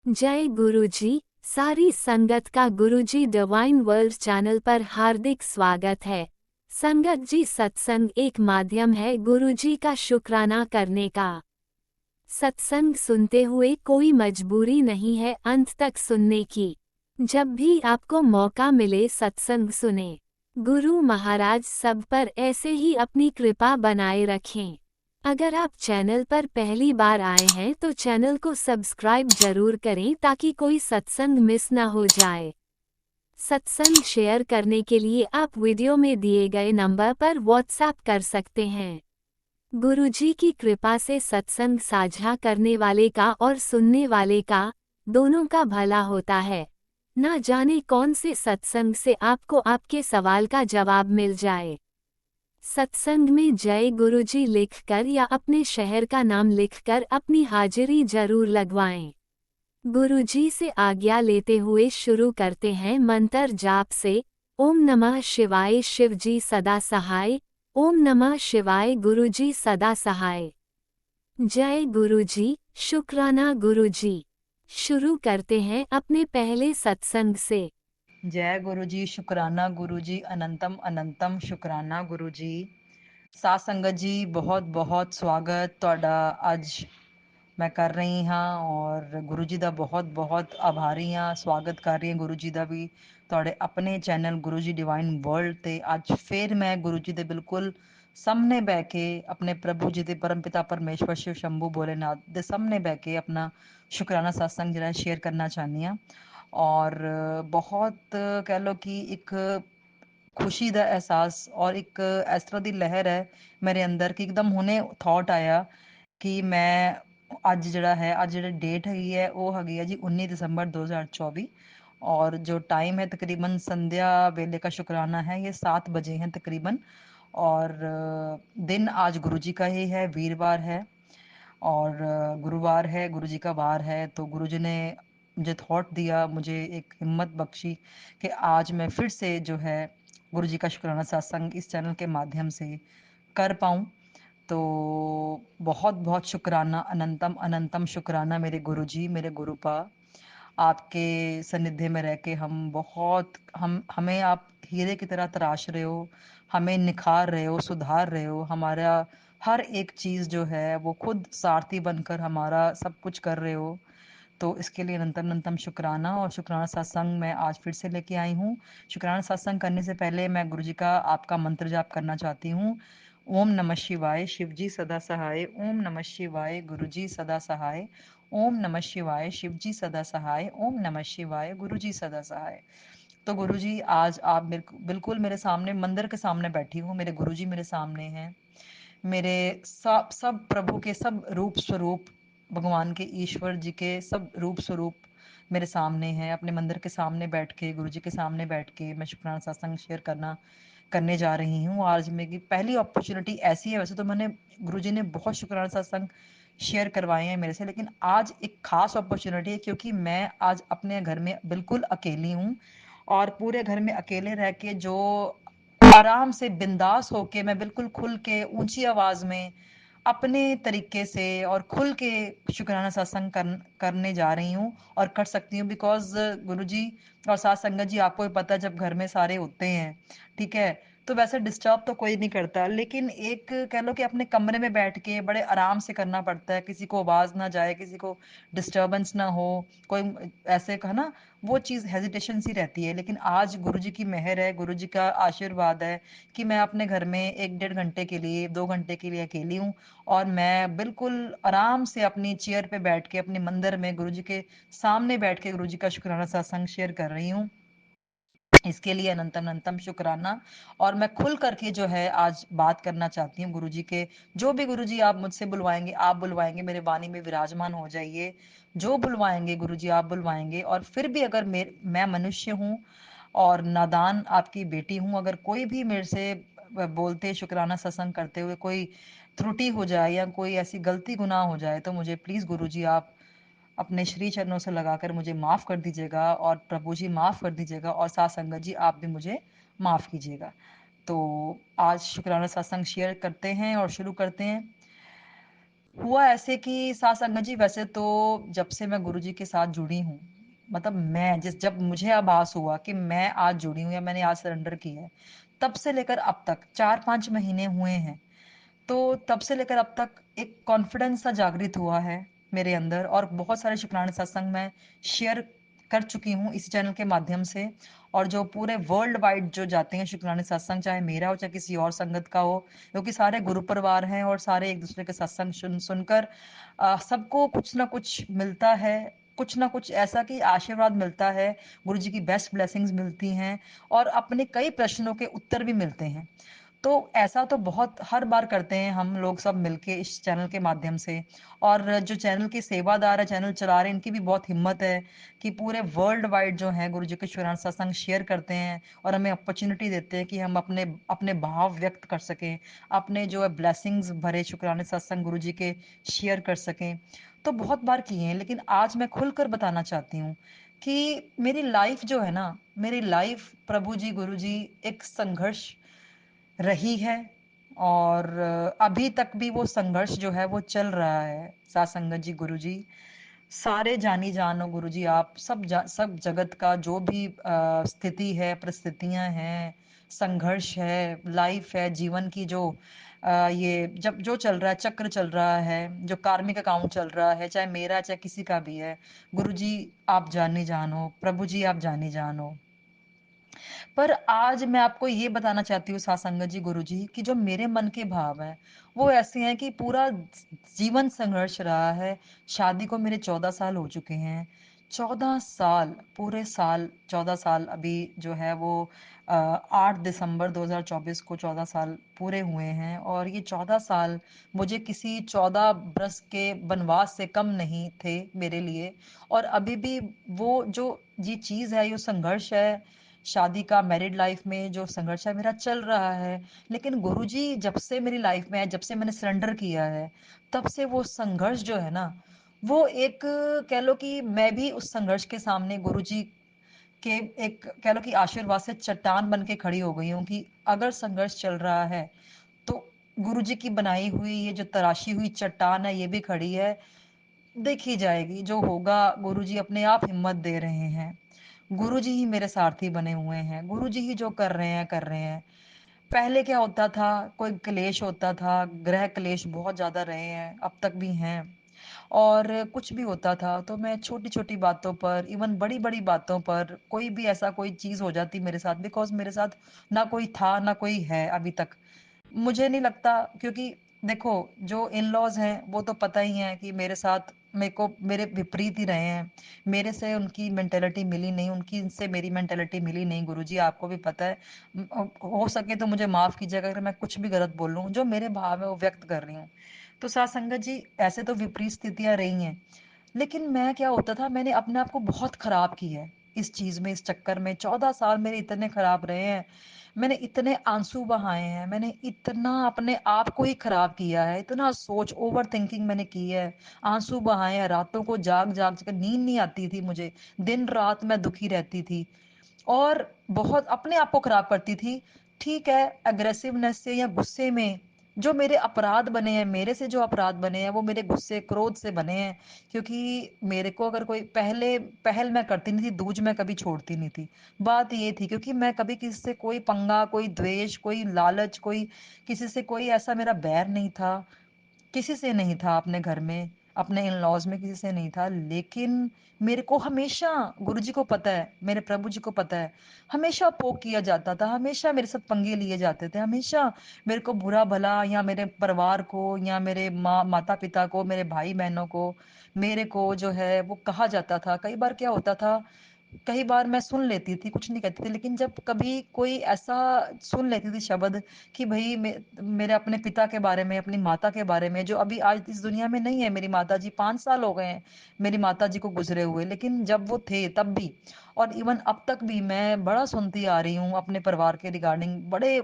जय गुरुजी। सारी संगत का गुरुजी डिवाइन वर्ल्ड चैनल पर हार्दिक स्वागत है। संगत जी, सत्संग एक माध्यम है गुरुजी का शुक्राना करने का। सत्संग सुनते हुए कोई मजबूरी नहीं है अंत तक सुनने की। जब भी आपको मौका मिले सत्संग सुने। गुरु महाराज सब पर ऐसे ही अपनी कृपा बनाए रखें। अगर आप चैनल पर पहली बार आए हैं तो चैनल को सब्सक्राइब जरूर करें ताकि कोई सत्संग मिस ना हो जाए। सत्संग शेयर करने के लिए आप वीडियो में दिए गए नंबर पर व्हाट्सएप कर सकते हैं। गुरुजी की कृपा से सत्संग साझा करने वाले का और सुनने वाले का, दोनों का भला होता है। ना जाने कौन से सत्संग से आपको आपके सवाल का जवाब मिल जाए। सत्संग में जय गुरुजी लिखकर या अपने शहर का नाम लिखकर अपनी हाजिरी जरूर लगवाएं। गुरुजी से आज्ञा लेते हुए शुरू करते हैं मंत्र जाप से। ओम नमः शिवाय शिवजी सदा सहाय। ओम नमः शिवाय गुरुजी सदा सहाय। जय गुरुजी, शुक्राना गुरुजी। शुरू करते हैं अपने पहले सत्संग से। जय गुरु जी, शुक्राना गुरु जी, अनंतम अनंतम शुक्राना गुरु जी। सात संगत जी, बहुत बहुत स्वागत ਤੁਹਾਡਾ ਅੱਜ ਮੈਂ ਕਰ ਰਹੀ ਹਾਂ ਔਰ ਗੁਰੂ ਜੀ ਦਾ ਬਹੁਤ ਬਹੁਤ ਆਭਾਰੀ ਹਾਂ। ਸਵਾਗਤ ਕਰ ਰਹੀ ਹਾਂ ਗੁਰੂ ਜੀ ਦਾ ਵੀ ਤੁਹਾਡੇ ਆਪਣੇ channel Guru ji divine world ਤੇ। ਅੱਜ ਫਿਰ ਮੈਂ ਗੁਰੂ ਜੀ ਦੇ ਬਿਲਕੁਲ ਸਾਹਮਣੇ ਬਹਿ ਕੇ ਆਪਣੇ ਪ੍ਰਭੂ ਜੀ ਦੇ ਪਰਮਪਿਤਾ ਪਰਮੇਸ਼ਵਰ ਸ਼ਿਵ ਸ਼ੰਭੂ ਭੋਲੇਨਾਥ ਦੇ ਸਾਹਮਣੇ ਬਹਿ ਕੇ ਆਪਣਾ ਸ਼ੁਕਰਾਨਾ ਸਤਸੰਗ ਜਿਹੜਾ ਸ਼ੇਅਰ ਕਰਨਾ ਚਾਹੁੰਦੀ ਹਾਂ। ਔਰ ਬਹੁਤ ਕਹਿ ਲਓ ਕਿ ਇੱਕ ਖੁਸ਼ੀ ਦਾ ਅਹਿਸਾਸ ਔਰ ਇੱਕ ਇਸ ਤਰ੍ਹਾਂ ਦੀ ਲਹਿਰ ਹੈ ਮੇਰੇ ਅੰਦਰ ਕਿ ਇੱਕਦਮ ਹੁਣੇ ਥਾਟ ਆਇਆ ਕਿ ਮੈਂ ਅੱਜ ਜਿਹੜਾ ਹੈ, ਅੱਜ ਜਿਹੜੀ ਡੇਟ ਹੈਗੀ ਹੈ ਉਹ ਹੈਗੀ ਹੈ ਜੀ 19 दिसंबर 2024। और जो टाइम है तकरीबन संध्या वेले का शुक्राना है, ये 7 बजे हैं तकरीबन। और दिन आज गुरु जी का ही है, वीरवार है और गुरुवार है, गुरु जी का वार है। तो गुरु जी ने मुझे थॉट दिया, मुझे एक हिम्मत बख्शी कि आज मैं फिर से जो है गुरु जी का शुक्राना सत्संग इस चैनल के माध्यम से कर पाऊँ। तो बहुत बहुत शुक्राना, अनंतम अनंतम शुक्राना मेरे गुरु जी, मेरे गुरुपा। आपके सानिध्य में रह के हम बहुत हमें आप हीरे की तरह तराश रहे हो, हमें निखार रहे हो, सुधार रहे हो। हमारा हर एक चीज़ जो है वो खुद सारथी बनकर हमारा सब कुछ कर रहे हो। तो इसके लिए अनंतम अनंतम शुक्राना। और शुक्राना सत्संग मैं आज फिर से लेके आई हूँ। शुक्राना सत्संग करने से पहले मैं गुरु जी का आपका मंत्र जाप करना चाहती हूँ। ओम नमः शिवाय शिव जी सदा सहाय। ओम नमः शिवाय गुरु जी सदा सहाय। ओम नमः शिवाय शिव जी सदा सहाय। ओम नमः शिवाय गुरु जी सदा सहाय। तो गुरु जी, आज आप बिल्कुल मेरे सामने मंदिर के सामने बैठी हूँ। मेरे गुरु जी मेरे सामने हैं। मेरे सब सब प्रभु के सब रूप स्वरूप, भगवान के ईश्वर जी के सब रूप स्वरूप मेरे सामने हैं। अपने मंदिर के सामने बैठ के, गुरु जी के सामने बैठ के मैं शुक्राना सत्संग शेयर करने जा रही हूँ। आज मेरी पहली अपॉर्चुनिटी ऐसी है। वैसे तो मैंने गुरु जी ने बहुत शुक्राना सत्संग शेयर करवाए हैं मेरे से, लेकिन आज एक खास अपॉर्चुनिटी है क्योंकि मैं आज अपने घर में बिल्कुल अकेली हूँ। और पूरे घर में अकेले रह के जो आराम से बिंदास होके मैं बिल्कुल खुल के ऊंची आवाज में अपने तरीके से और खुल के शुक्राना सत्संग करने जा रही हूँ और कर सकती हूँ। बिकॉज गुरुजी और साथ संगत जी, आपको भी पता है जब घर में सारे होते हैं, ठीक है, तो वैसे डिस्टर्ब तो कोई नहीं करता, लेकिन एक कह लो कि अपने कमरे में बैठ के बड़े आराम से करना पड़ता है। किसी को आवाज ना जाए, किसी को डिस्टर्बेंस ना हो, कोई ऐसे कहा ना, वो चीज़ हेजिटेशन सी रहती है। लेकिन आज गुरुजी की मेहर है, गुरुजी का आशीर्वाद है कि मैं अपने घर में 1 डेढ़ घंटे के लिए, 2 घंटे के लिए अकेली हूँ। और मैं बिल्कुल आराम से अपनी चेयर पे बैठ के अपने मंदिर में गुरुजी के सामने बैठ के गुरुजी का शुक्राना सत्संग शेयर कर रही हूँ। इसके लिए अनंतम अनंतम शुक्राना। और मैं खुल करके जो है आज बात करना चाहती हूँ गुरुजी के। जो भी गुरुजी आप मुझसे बुलवाएंगे, आप बुलवाएंगे, मेरे वाणी में विराजमान हो जाइए। जो बुलवाएंगे गुरुजी आप बुलवाएंगे। और फिर भी अगर मैं मनुष्य हूँ और नादान आपकी बेटी हूँ, अगर कोई भी मेरे से बोलते शुक्राना सत्संग करते हुए कोई त्रुटि हो जाए या कोई ऐसी गलती गुनाह हो जाए, तो मुझे प्लीज़ गुरुजी आप अपने श्री चरणों से लगाकर मुझे माफ़ कर दीजिएगा। और प्रभु जी माफ़ कर दीजिएगा और साथ संगत जी आप भी मुझे माफ़ कीजिएगा। तो आज शुक्राना सत्संग शेयर करते हैं और शुरू करते हैं। हुआ ऐसे कि साथ संगत जी, वैसे तो जब से मैं गुरुजी के साथ जुड़ी हूँ, मतलब मैं जिस जब मुझे आभास हुआ कि मैं आज जुड़ी हूँ या मैंने आज सरेंडर किया है, तब से लेकर अब तक 4-5 महीने हुए हैं। तो तब से लेकर अब तक एक कॉन्फिडेंस सा जागृत हुआ है मेरे अंदर, और बहुत सारे शुक्राने सत्संग मैं शेयर कर चुकी हूँ इस चैनल के माध्यम से। और जो पूरे वर्ल्ड वाइड जो जाते हैं शुक्राने सत्संग, चाहे मेरा हो चाहे किसी और संगत का हो, क्योंकि सारे गुरु परिवार हैं और सारे एक दूसरे के सत्संग सुनकर सबको कुछ ना कुछ मिलता है, कुछ ना कुछ ऐसा कि आशीर्वाद मिलता है, गुरु जी की बेस्ट ब्लेसिंग्स मिलती हैं, और अपने कई प्रश्नों के उत्तर भी मिलते हैं। तो ऐसा तो बहुत हर बार करते हैं हम लोग सब मिलके इस चैनल के माध्यम से। और जो चैनल के सेवादार है, चैनल चला रहे हैं, इनकी भी बहुत हिम्मत है कि पूरे वर्ल्ड वाइड जो है गुरु जी के शुक्राना सत्संग शेयर करते हैं और हमें अपॉर्चुनिटी देते हैं कि हम अपने अपने भाव व्यक्त कर सकें, अपने जो है ब्लेसिंग्स भरे शुक्राने सत्संग गुरु जी के शेयर कर सकें। तो बहुत बार किए हैं, लेकिन आज मैं खुलकर बताना चाहती हूँ कि मेरी लाइफ जो है ना, मेरी लाइफ प्रभु जी गुरु जी एक संघर्ष रही है। और अभी तक भी वो संघर्ष जो है वो चल रहा है। साथ संगत जी, गुरु जी सारे जानी जानो, गुरु जी आप सब जगत का जो भी स्थिति है, परिस्थितियां हैं, संघर्ष है, लाइफ है, जीवन की जो ये जब जो चल रहा है, चक्र चल रहा है, जो कार्मिक अकाउंट चल रहा है, चाहे मेरा चाहे किसी का भी है, गुरु जी आप जानी जानो, प्रभु जी आप जानी जानो। पर आज मैं आपको ये बताना चाहती हूँ सासंगत जी, गुरु जी, कि जो मेरे मन के भाव हैं वो ऐसे हैं कि पूरा जीवन संघर्ष रहा है। शादी को मेरे 14 साल हो चुके हैं। 14 साल, पूरे साल 14 साल अभी जो है वो 8 दिसंबर 2024 को 14 साल पूरे हुए हैं। और ये 14 साल मुझे किसी 14 बरस के वनवास से कम नहीं थे मेरे लिए। और अभी भी वो जो ये चीज़ है, ये संघर्ष है, शादी का, मैरिड लाइफ में जो संघर्ष है मेरा चल रहा है। लेकिन गुरुजी जब से मेरी लाइफ में है, जब से मैंने सरेंडर किया है, तब से वो संघर्ष जो है ना, वो एक कह लो कि मैं भी उस संघर्ष के सामने गुरुजी के एक कह लो कि आशीर्वाद से चट्टान बन के खड़ी हो गई हूँ कि अगर संघर्ष चल रहा है तो गुरुजी की बनाई हुई ये जो तराशी हुई चट्टान है, ये भी खड़ी है, देखी जाएगी, जो होगा गुरुजी अपने आप हिम्मत दे रहे हैं। गुरुजी ही मेरे सारथी बने हुए हैं, गुरुजी ही जो कर रहे हैं कर रहे हैं। पहले क्या होता था, कोई क्लेश होता था, ग्रह क्लेश बहुत ज्यादा रहे हैं, अब तक भी हैं। और कुछ भी होता था तो मैं छोटी छोटी बातों पर, इवन बड़ी बड़ी बातों पर, कोई भी ऐसा कोई चीज हो जाती मेरे साथ, बिकॉज मेरे साथ ना कोई था ना कोई है अभी तक, मुझे नहीं लगता। क्योंकि देखो, जो इन लॉज हैं वो तो पता ही है कि मेरे साथ मेरे को मेरे विपरीत ही रहे हैं। मेरे से उनकी मेंटेलिटी मिली नहीं, उनकी से मेरी मेंटेलिटी मिली नहीं, गुरुजी आपको भी पता है। हो सके तो मुझे माफ कीजिएगा अगर मैं कुछ भी गलत बोल रहा हूँ, जो मेरे भाव है वो व्यक्त कर रही हूँ। तो साथ संगत जी, ऐसे तो विपरीत स्थितियां रही हैं, लेकिन मैं क्या होता था, मैंने अपने आप को बहुत खराब किया है इस चीज में, इस चक्कर में 14 साल मेरे इतने खराब रहे हैं। मैंने इतने आंसू बहाए हैं, मैंने इतना अपने आप को ही खराब किया है, इतना सोच ओवर थिंकिंग मैंने की है, आंसू बहाए हैं, रातों को जाग जाग कर, नींद नहीं आती थी मुझे, दिन रात मैं दुखी रहती थी और बहुत अपने आप को खराब करती थी। ठीक है, अग्रेसिवनेस से या गुस्से में जो मेरे अपराध बने हैं, मेरे से जो अपराध बने हैं वो मेरे गुस्से क्रोध से बने हैं। क्योंकि मेरे को अगर कोई पहले पहल मैं करती नहीं थी, दूज मैं कभी छोड़ती नहीं थी। बात ये थी क्योंकि मैं कभी किसी से कोई पंगा, कोई द्वेष, कोई लालच, कोई किसी से कोई ऐसा मेरा बैर नहीं था, किसी से नहीं था अपने घर में, अपने इन लॉज में किसी से नहीं था। लेकिन मेरे को हमेशा, गुरुजी को पता है, मेरे प्रभु जी को पता है, हमेशा पोक किया जाता था, हमेशा मेरे साथ पंगे लिए जाते थे, हमेशा मेरे को बुरा भला, या मेरे परिवार को, या मेरे माता पिता को, मेरे भाई बहनों को, मेरे को जो है वो कहा जाता था। कई बार क्या होता था, कई बार मैं सुन लेती थी, कुछ नहीं कहती थी, लेकिन जब कभी कोई ऐसा सुन लेती थी शब्द कि भाई मेरे अपने पिता के बारे में, अपनी माता के बारे में, जो अभी आज इस दुनिया में नहीं है, मेरी माता जी 5 साल हो गए हैं मेरी माता जी को गुजरे हुए, लेकिन जब वो थे तब भी, और इवन अब तक भी मैं बड़ा सुनती आ रही हूँ अपने परिवार के रिगार्डिंग, बड़े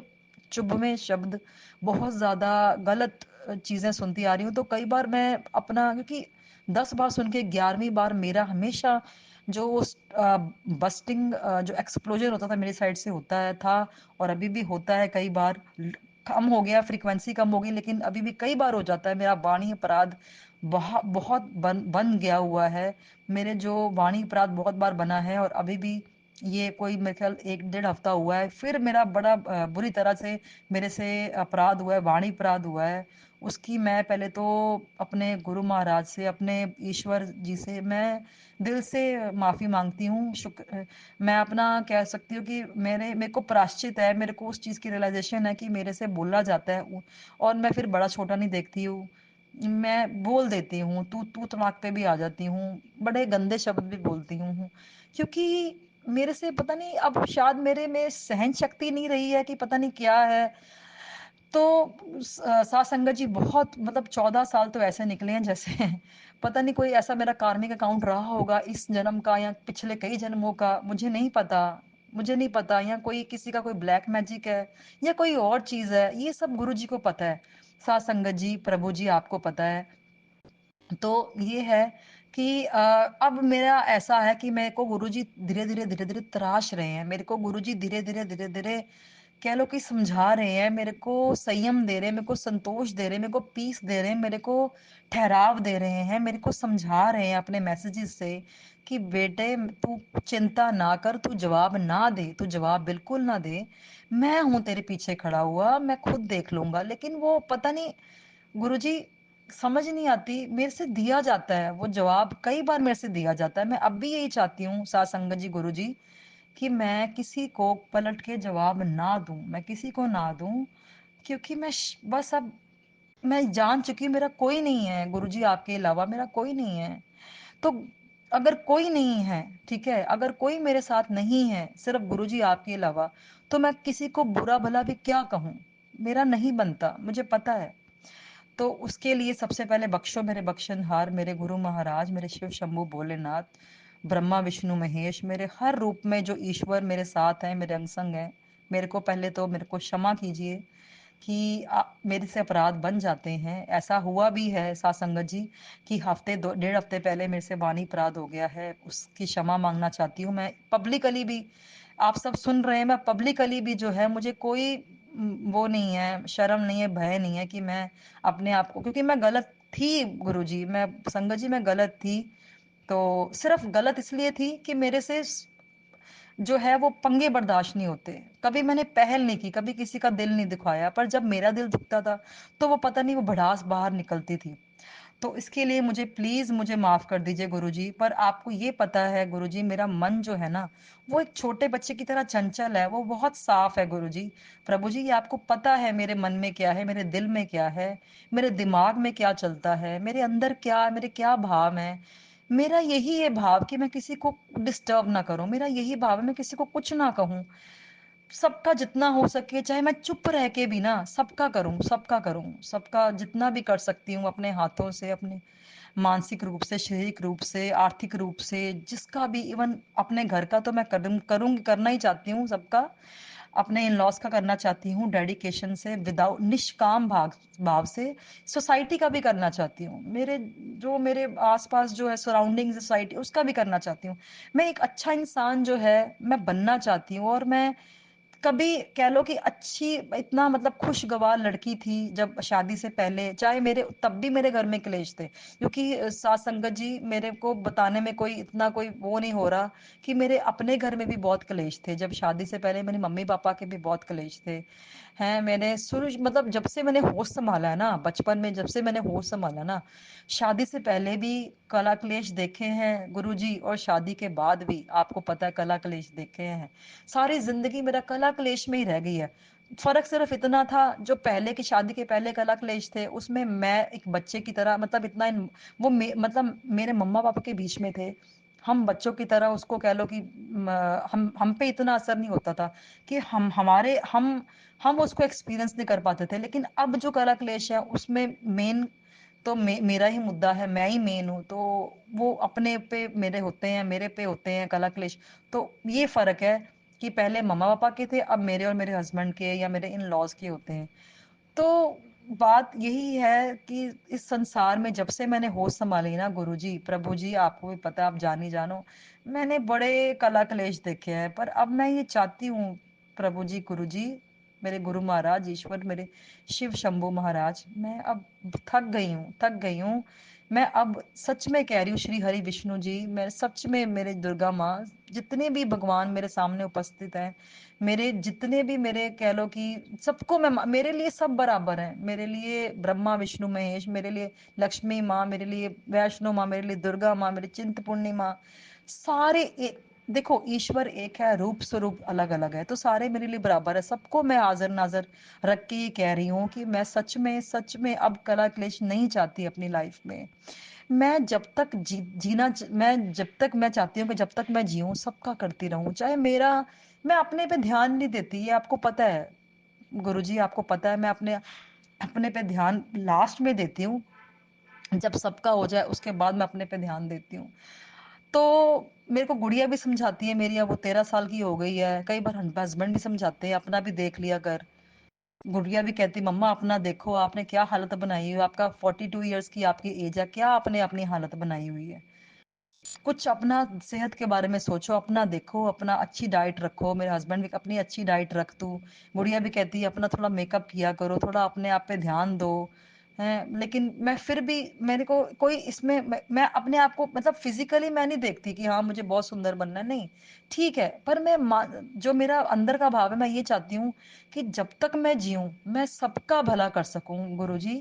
चुभवे शब्द, बहुत ज्यादा गलत चीजें सुनती आ रही हूँ। तो कई बार मैं अपना, क्योंकि 10 बार सुन के 11वीं बार मेरा हमेशा जो बस्टिंग जो एक्सप्लोजन होता था मेरी साइड से होता है था, और अभी भी होता है कई बार। कम हो गया, फ्रीक्वेंसी कम हो गई, लेकिन अभी भी कई बार हो जाता है। मेरा वाणी अपराध बहुत बन गया हुआ है। मेरे जो वाणी अपराध बहुत बार बना है, और अभी भी ये कोई मेरे ख्याल 1 डेढ़ हफ्ता हुआ है, फिर मेरा बड़ा बुरी तरह से मेरे से अपराध हुआ है, वाणी अपराध हुआ है। उसकी मैं पहले तो अपने गुरु महाराज से, अपने ईश्वर जी से मैं दिल से माफ़ी माँगती हूँ। मैं अपना कह सकती हूँ कि मेरे को प्रायश्चित है, मेरे को उस चीज़ की रियलाइज़ेशन है कि मेरे से बोला जाता है, और मैं फिर बड़ा-छोटा नहीं देखती हूँ। मैं बोल देती हूँ, तू तड़ाक पे भी आ जाती हूँ, बड़े गंदे शब्द भी बोलती हूँ, क्योंकि मेरे से पता नहीं, अब शायद मेरे में सहन शक्ति नहीं रही है कि पता नहीं क्या है। तो सात संगत जी, बहुत मतलब 14 साल तो ऐसे निकले हैं जैसे पता नहीं कोई ऐसा मेरा कार्मिक अकाउंट रहा होगा इस जन्म का या पिछले कई जन्मों का, मुझे नहीं पता, या कोई किसी का कोई ब्लैक मैजिक है या कोई और चीज है, ये सब गुरु जी को पता है। सात संगत जी, प्रभु जी, आपको पता है। तो ये है कि अब मेरा ऐसा है कि मेरे को गुरुजी धीरे-धीरे तराश रहे हैं। मेरे को गुरुजी धीरे-धीरे कह लो कि समझा रहे हैं, मेरे को संयम दे रहे हैं, मेरे को संतोष दे रहे हैं, मेरे को पीस दे रहे हैं, मेरे को ठहराव दे रहे हैं, मेरे को समझा रहे हैं अपने मैसेजेस से कि बेटे तू चिंता ना कर, तू जवाब ना दे, तू जवाब बिल्कुल ना दे। मैं हूँ तेरे पीछे खड़ा हुआ, मैं खुद देख लूँगा। लेकिन वो पता नहीं गुरुजी, समझ नहीं आती, मेरे से दिया जाता है वो जवाब, कई बार मेरे से दिया जाता है। मैं अब भी यही चाहती हूँ सात संगत जी, गुरुजी, कि मैं किसी को पलट के जवाब ना दूं, मैं किसी को ना दूं, क्योंकि बस अब मैं जान चुकी हूँ मेरा कोई नहीं है गुरुजी, आपके अलावा मेरा कोई नहीं है। तो अगर कोई नहीं है, ठीक है, अगर कोई मेरे साथ नहीं है सिर्फ गुरुजी आपके अलावा, तो मैं किसी को बुरा भला भी क्या कहूँ, मेरा नहीं बनता, मुझे पता है। तो उसके लिए सबसे पहले बख्शो मेरे बख्शनहार, मेरे गुरु महाराज, मेरे शिव शंभू भोलेनाथ, ब्रह्मा विष्णु महेश, मेरे हर रूप में जो ईश्वर मेरे साथ हैं, मेरे अंग संग हैं, मेरे को पहले तो मेरे को क्षमा कीजिए कि मेरे से अपराध बन जाते हैं। ऐसा हुआ भी है सात संगत जी कि हफ्ते दो डेढ़ हफ्ते पहले मेरे से वाणी अपराध हो गया है, उसकी क्षमा मांगना चाहती हूँ मैं पब्लिकली भी। आप सब सुन रहे हैं, मैं पब्लिकली भी जो है, मुझे कोई वो नहीं है, शर्म नहीं है, भय नहीं है कि मैं अपने आप को, क्योंकि मैं गलत थी गुरुजी, मैं संगत जी, मैं गलत थी। तो सिर्फ गलत इसलिए थी कि मेरे से जो है वो पंगे बर्दाश्त नहीं होते। कभी मैंने पहल नहीं की, कभी किसी का दिल नहीं दुखाया, पर जब मेरा दिल दुखता था तो वो पता नहीं वो भड़ास बाहर निकलती थी। तो इसके लिए मुझे प्लीज मुझे माफ कर दीजिए गुरुजी। पर आपको ये पता है गुरुजी, मेरा मन जो है ना, वो एक छोटे बच्चे की तरह चंचल है, वो बहुत साफ है गुरुजी। प्रभु जी, ये आपको पता है मेरे मन में क्या है, मेरे दिल में क्या है, मेरे दिमाग में क्या चलता है, मेरे अंदर क्या, मेरे क्या भाव है। मेरा यही है भाव कि मैं किसी को डिस्टर्ब ना करूं, मेरा यही भाव है मैं किसी को कुछ ना कहूं। सबका जितना हो सके, चाहे मैं चुप रह के भी ना सबका करूं, सबका करूं, सबका जितना भी कर सकती हूँ अपने हाथों से, अपने मानसिक रूप से, शारीरिक रूप से, आर्थिक रूप से, जिसका भी, इवन अपने घर का तो मैं करूंगी, करना ही चाहती हूँ सबका। अपने इन लॉस का करना चाहती हूँ डेडिकेशन से, विदाउट निष्काम भाव से। सोसाइटी का भी करना चाहती हूँ, मेरे जो मेरे आसपास जो है सराउंडिंग सोसाइटी, उसका भी करना चाहती हूँ। मैं एक अच्छा इंसान जो है मैं बनना चाहती हूँ। और मैं कभी कह लो कि अच्छी, इतना मतलब खुशगवार लड़की थी जब शादी से पहले, चाहे मेरे तब भी मेरे घर में क्लेश थे, क्योंकि सात संगत जी, मेरे को बताने में कोई इतना कोई वो नहीं हो रहा कि मेरे अपने घर में भी बहुत क्लेश थे। जब शादी से पहले मेरे मम्मी पापा के भी बहुत क्लेश थे हैं। मैंने शुरू मतलब जब से मैंने होश संभाला है ना, बचपन में जब से मैंने होश संभाला ना, शादी से पहले भी कला क्लेश देखे हैं गुरुजी, और शादी के बाद भी आपको पता है कला क्लेश देखे हैं। सारी जिंदगी मेरा कला क्लेश में ही रह गई है। फर्क सिर्फ इतना था, जो पहले की शादी के पहले कला क्लेश थे उसमें मैं एक बच्चे की तरह, मतलब इतना मतलब मेरे मम्मा पापा के बीच में थे, हम बच्चों की तरह उसको कह लो कि हम पे इतना असर नहीं होता था कि हम उसको एक्सपीरियंस नहीं कर पाते थे। लेकिन अब जो कला क्लेश है उसमें मेन तो मेरा ही मुद्दा है, मैं ही मेन हूँ। तो वो अपने पे मेरे होते हैं, मेरे पे होते हैं कला क्लेश। तो ये फर्क है कि पहले मम्मा पापा के थे, अब मेरे और मेरे हस्बैंड के या मेरे इन लॉज के होते हैं। तो बात यही है कि इस संसार में जब से मैंने होश संभाली ना गुरुजी, प्रभु जी, आपको भी पता है, आप जान ही जानो, मैंने बड़े कला क्लेश देखे हैं। पर अब मैं ये चाहती हूँ प्रभु जी, गुरु जी, मेरे गुरु महाराज ईश्वर, मेरे शिव शंभू महाराज, मैं अब थक गई हूँ। मैं अब सच में कह रही हूँ श्री हरि विष्णु जी, मैं सच में, मेरे दुर्गा माँ, जितने भी भगवान मेरे सामने उपस्थित हैं, मेरे जितने भी, मेरे कह लो कि सबको मैं, मेरे लिए सब बराबर हैं। मेरे लिए ब्रह्मा विष्णु महेश, मेरे लिए लक्ष्मी माँ, मेरे लिए वैष्णो माँ, मेरे लिए दुर्गा माँ, मेरे चिंतपूर्णी माँ, सारे देखो ईश्वर एक है, रूप स्वरूप अलग अलग है, तो सारे मेरे लिए बराबर है। सबको मैं हाजिर नाजर रख के ये कह रही हूँ कि मैं सच में अब कला क्लेश नहीं चाहती अपनी लाइफ में। मैं जब तक मैं जब तक मैं चाहती हूँ कि जब तक मैं जीऊँ सबका करती रहूँ, चाहे मेरा, मैं अपने पे ध्यान नहीं देती, ये आपको पता है गुरुजी, आपको पता है, मैं अपने अपने पे ध्यान लास्ट में देती हूँ। जब सबका हो जाए उसके बाद मैं अपने पे ध्यान देती हूँ। तो मेरे को गुड़िया भी समझाती है मेरी, अब वो 13 साल की हो गई है। कई बार हस्बैंड भी समझाते हैं, अपना भी देख लिया कर। गुड़िया भी कहती, मम्मा अपना देखो, आपने क्या हालत बनाई हुई है, आपका 42 ईयर्स की आपकी एज है, क्या आपने अपनी हालत बनाई हुई है। कुछ अपना सेहत के बारे में सोचो, अपना देखो, अपना अच्छी डाइट रखो। मेरे हस्बैंड भी, अपनी अच्छी डाइट रख तू। गुड़िया भी कहती है अपना थोड़ा मेकअप किया करो, थोड़ा अपने आप पे ध्यान दो। है, लेकिन मैं फिर भी, मेरे को कोई इसमें, मैं अपने आप को मतलब फिजिकली मैं नहीं देखती कि हाँ मुझे बहुत सुंदर बनना है, नहीं। ठीक है, पर मैं जो मेरा अंदर का भाव है, मैं ये चाहती हूँ कि जब तक मैं जीऊँ मैं सबका भला कर सकूं गुरुजी।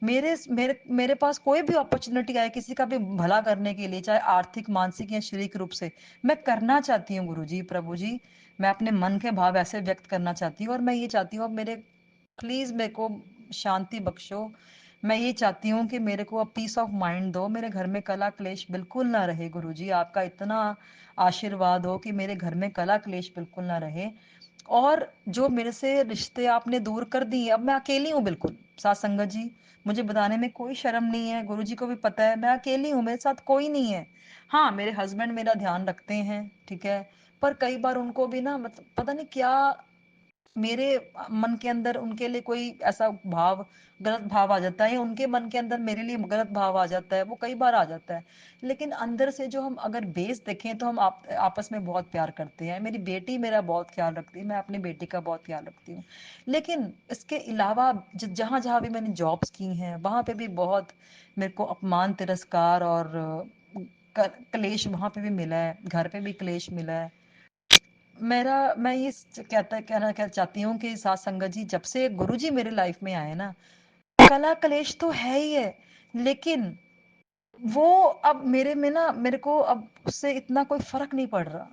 मेरे मेरे मेरे पास कोई भी अपॉर्चुनिटी आए किसी का भी भला करने के लिए, चाहे आर्थिक, मानसिक या शारीरिक रूप से, मैं करना चाहती हूँ गुरुजी, प्रभु जी। मैं अपने मन के भाव ऐसे व्यक्त करना चाहती हूँ, और मैं ये चाहती हूँ अब मेरे, प्लीज मेरे को शांति बख्शो। मैं ये चाहती हूँ कि मेरे को अब पीस ऑफ माइंड दो, मेरे घर में कला क्लेश बिल्कुल ना रहे गुरुजी। आपका इतना आशीर्वाद हो कि मेरे घर में कला क्लेश बिल्कुल ना रहे। और जो मेरे से रिश्ते आपने दूर कर दिए, अब मैं अकेली हूँ बिल्कुल। साथ संगत जी, मुझे बताने में कोई शर्म नहीं है, गुरुजी को भी पता है, मैं अकेली हूँ, मेरे साथ कोई नहीं है। हाँ, मेरे हस्बैंड मेरा ध्यान रखते हैं, ठीक है, पर कई बार उनको भी ना, मतलब पता नहीं क्या, मेरे मन के अंदर उनके लिए कोई ऐसा भाव, गलत भाव आ जाता है, या उनके मन के अंदर मेरे लिए गलत भाव आ जाता है, वो कई बार आ जाता है। लेकिन अंदर से जो हम अगर बेस देखें तो हम आपस में बहुत प्यार करते हैं। मेरी बेटी मेरा बहुत ख्याल रखती है, मैं अपनी बेटी का बहुत ख्याल रखती हूँ। लेकिन इसके अलावा जहाँ जहाँ भी मैंने जॉब्स की हैं वहां पे भी बहुत मेरे को अपमान, तिरस्कार और क्लेश वहां पे भी मिला है, घर पे भी क्लेश मिला है। मैं ये कहना क्या चाहती हूँ कि साथ संगत जी, जब से गुरुजी मेरे लाइफ में आए ना, कला कलेश तो है ही है, लेकिन वो अब मेरे में ना, मेरे को अब उससे इतना कोई फर्क नहीं पड़ रहा।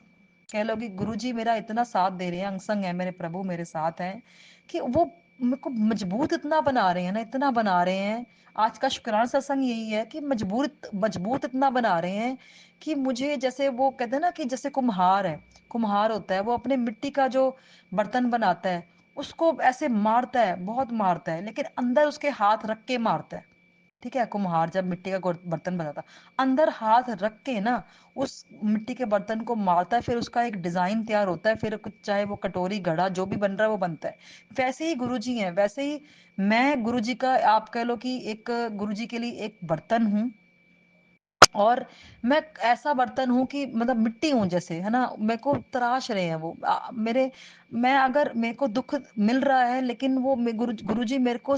कह लो कि गुरुजी मेरा इतना साथ दे रहे हैं, अंग संग है, मेरे प्रभु मेरे साथ हैं, कि वो मेरे को मजबूत इतना बना रहे हैं ना, इतना बना रहे हैं। आज का शुक्राना सत्संग यही है कि मजबूत मजबूत इतना बना रहे हैं कि मुझे, जैसे वो कहते हैं ना कि जैसे कुम्हार है, कुम्हार होता है, वो अपने मिट्टी का जो बर्तन बनाता है, उसको ऐसे मारता है, बहुत मारता है, लेकिन अंदर उसके हाथ रख के मारता है। ठीक है, कुम्हार जब मिट्टी का बर्तन बनाता, अंदर हाथ रख के ना उस मिट्टी के बर्तन को मारता है, फिर उसका एक डिजाइन तैयार होता है, फिर चाहे वो कटोरी, घड़ा, जो भी बन रहा है वो बनता है। वैसे ही गुरुजी हैं, वैसे ही मैं गुरुजी का, आप कह लो कि एक गुरुजी के लिए एक बर्तन हूँ। और मैं ऐसा बर्तन हूँ कि मतलब मिट्टी हूँ जैसे, है ना, मेरे को तराश रहे हैं वो मेरे, मैं अगर मेरे को दुख मिल रहा है, लेकिन वो गुरुजी मेरे को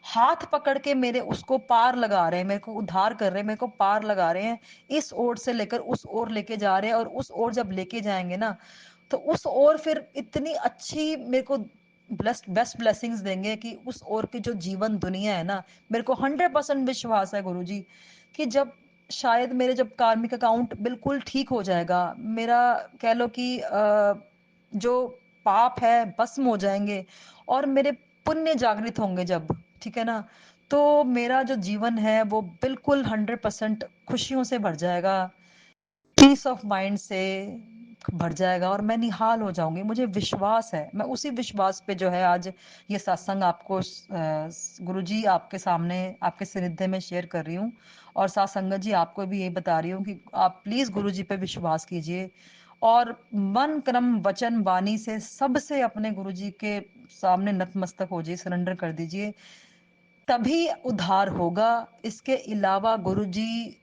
हाथ पकड़ के मेरे उसको पार लगा रहे हैं, मेरे को उद्धार कर रहे हैं, मेरे को पार लगा रहे हैं, इस ओर से लेकर उस ओर लेके जा रहे हैं। और उस ओर जब लेके जाएंगे ना, तो उस ओर फिर इतनी अच्छी मेरे को बेस्ट ब्लेसिंग्स देंगे कि उस ओर की जो जीवन दुनिया है ना, मेरे को 100% विश्वास है गुरुजी कि जब शायद मेरे, जब कार्मिक अकाउंट बिल्कुल ठीक हो जाएगा, मेरा कह लो कि जो पाप है भस्म हो जाएंगे, और मेरे पुण्य जागृत होंगे जब, ठीक है ना, तो मेरा जो जीवन है वो बिल्कुल 100% खुशियों से भर जाएगा, पीस ऑफ माइंड से भर जाएगा, और मैं निहाल हो जाऊंगी, मुझे विश्वास है। मैं उसी विश्वास पे जो है आज ये सत्संग आपको गुरुजी आपके सामने, आपके सानिध्य में शेयर कर रही हूँ। और साथ संगत जी, आपको भी यही बता रही हूँ कि आप प्लीज गुरुजी पे विश्वास कीजिए, और मन कर्म वचन वाणी से सबसे अपने गुरुजी के सामने नतमस्तक हो जाइए, सरेंडर कर दीजिए, तभी उद्धार होगा। इसके अलावा गुरुजी